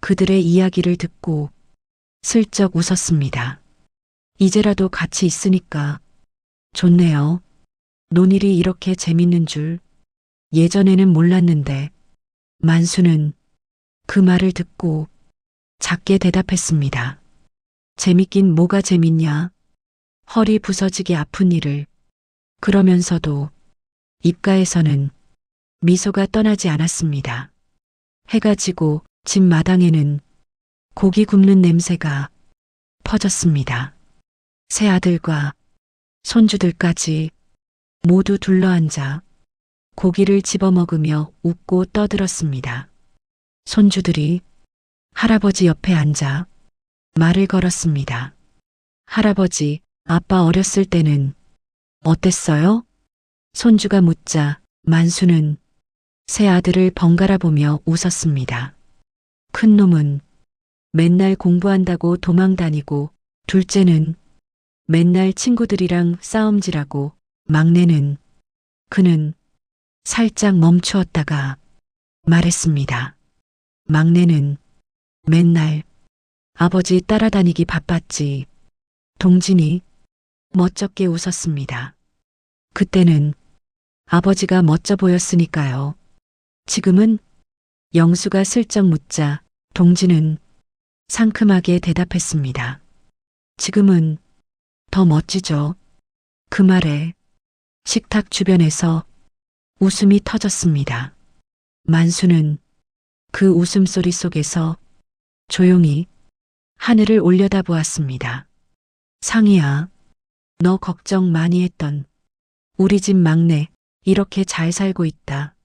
Speaker 1: 그들의 이야기를 듣고 슬쩍 웃었습니다. 이제라도 같이 있으니까 좋네요. 논일이 이렇게 재밌는 줄 예전에는 몰랐는데. 만수는 그 말을 듣고 작게 대답했습니다. 재밌긴 뭐가 재밌냐? 허리 부서지게 아픈 일을. 그러면서도 입가에서는 미소가 떠나지 않았습니다. 해가 지고 집 마당에는 고기 굽는 냄새가 퍼졌습니다. 새 아들과 손주들까지 모두 둘러앉아 고기를 집어먹으며 웃고 떠들었습니다. 손주들이 할아버지 옆에 앉아 말을 걸었습니다. 할아버지, 아빠 어렸을 때는 어땠어요? 손주가 묻자 만수는 새 아들을 번갈아 보며 웃었습니다. 큰 놈은 맨날 공부한다고 도망다니고, 둘째는 맨날 친구들이랑 싸움질하고, 막내는 그는 살짝 멈추었다가 말했습니다. 막내는 맨날 아버지 따라다니기 바빴지. 동진이 멋쩍게 웃었습니다. 그때는 아버지가 멋져 보였으니까요. 지금은? 영수가 슬쩍 묻자 동진은 상큼하게 대답했습니다. 지금은 더 멋지죠. 그 말에 식탁 주변에서 웃음이 터졌습니다. 만수는 그 웃음소리 속에서 조용히 하늘을 올려다보았습니다. 상희야, 너 걱정 많이 했던 우리 집 막내 이렇게 잘 살고 있다.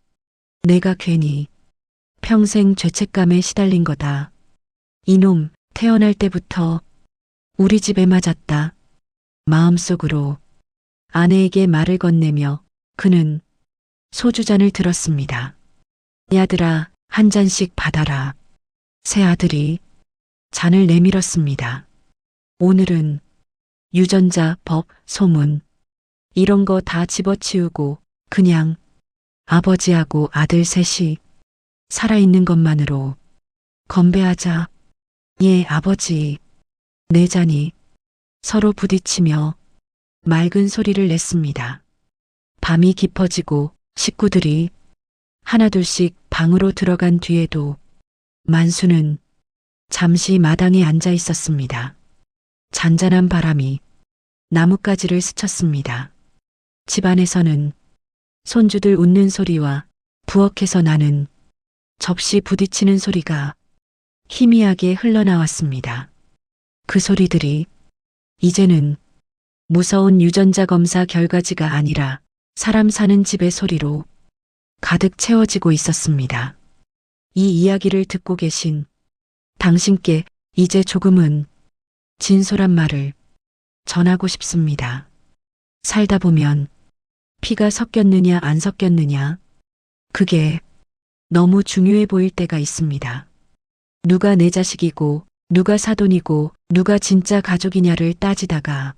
Speaker 1: 내가 괜히 평생 죄책감에 시달린 거다. 이놈 태어날 때부터 우리 집에 맞았다. 마음속으로 아내에게 말을 건네며 그는 소주잔을 들었습니다. 야들아, 한 잔씩 받아라. 새 아들이 잔을 내밀었습니다. 오늘은 유전자, 법, 소문 이런 거 다 집어치우고 그냥 아버지하고 아들 셋이 살아있는 것만으로 건배하자. 예, 아버지. 네 잔이 서로 부딪히며 맑은 소리를 냈습니다. 밤이 깊어지고 식구들이 하나둘씩 방으로 들어간 뒤에도 만수는 잠시 마당에 앉아 있었습니다. 잔잔한 바람이 나뭇가지를 스쳤습니다. 집안에서는 손주들 웃는 소리와 부엌에서 나는 접시 부딪히는 소리가 희미하게 흘러나왔습니다. 그 소리들이 이제는 무서운 유전자 검사 결과지가 아니라 사람 사는 집의 소리로 가득 채워지고 있었습니다. 이 이야기를 듣고 계신 당신께 이제 조금은 진솔한 말을 전하고 싶습니다. 살다 보면 피가 섞였느냐 안 섞였느냐, 그게 너무 중요해 보일 때가 있습니다. 누가 내 자식이고 누가 사돈이고 누가 진짜 가족이냐를 따지다가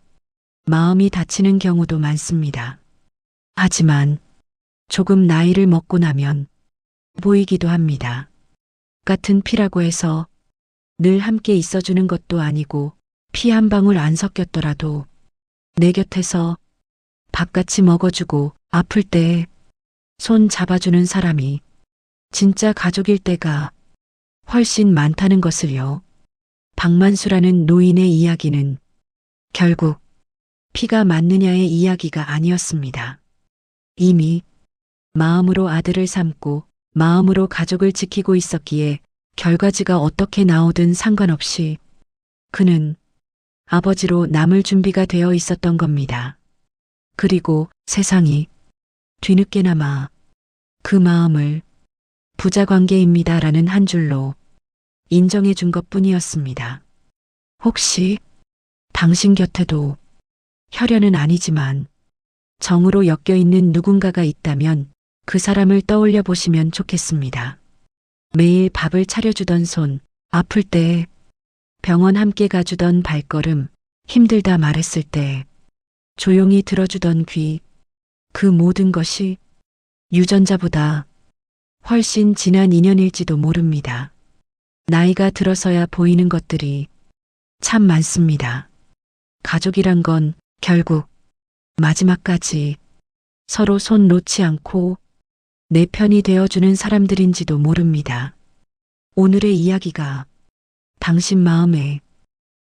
Speaker 1: 마음이 다치는 경우도 많습니다. 하지만 조금 나이를 먹고 나면 보이기도 합니다. 같은 피라고 해서 늘 함께 있어주는 것도 아니고 피 한 방울 안 섞였더라도 내 곁에서 밥같이 먹어주고 아플 때 손 잡아주는 사람이 진짜 가족일 때가 훨씬 많다는 것을요. 박만수라는 노인의 이야기는 결국 피가 맞느냐의 이야기가 아니었습니다. 이미 마음으로 아들을 삼고 마음으로 가족을 지키고 있었기에 결과지가 어떻게 나오든 상관없이 그는 아버지로 남을 준비가 되어 있었던 겁니다. 그리고 세상이 뒤늦게나마 그 마음을 부자관계입니다라는 한 줄로 인정해 준 것뿐이었습니다. 혹시 당신 곁에도 혈연은 아니지만 정으로 엮여 있는 누군가가 있다면 그 사람을 떠올려 보시면 좋겠습니다. 매일 밥을 차려주던 손, 아플 때 병원 함께 가주던 발걸음, 힘들다 말했을 때 조용히 들어주던 귀, 그 모든 것이 유전자보다 훨씬 진한 인연일지도 모릅니다. 나이가 들어서야 보이는 것들이 참 많습니다. 가족이란 건 결국 마지막까지 서로 손 놓지 않고 내 편이 되어주는 사람들인지도 모릅니다. 오늘의 이야기가 당신 마음에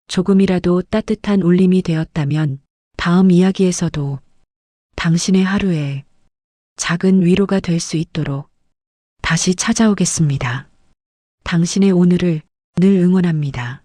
Speaker 1: 조금이라도 따뜻한 울림이 되었다면 다음 이야기에서도 당신의 하루에 작은 위로가 될 수 있도록 다시 찾아오겠습니다. 당신의 오늘을 늘 응원합니다.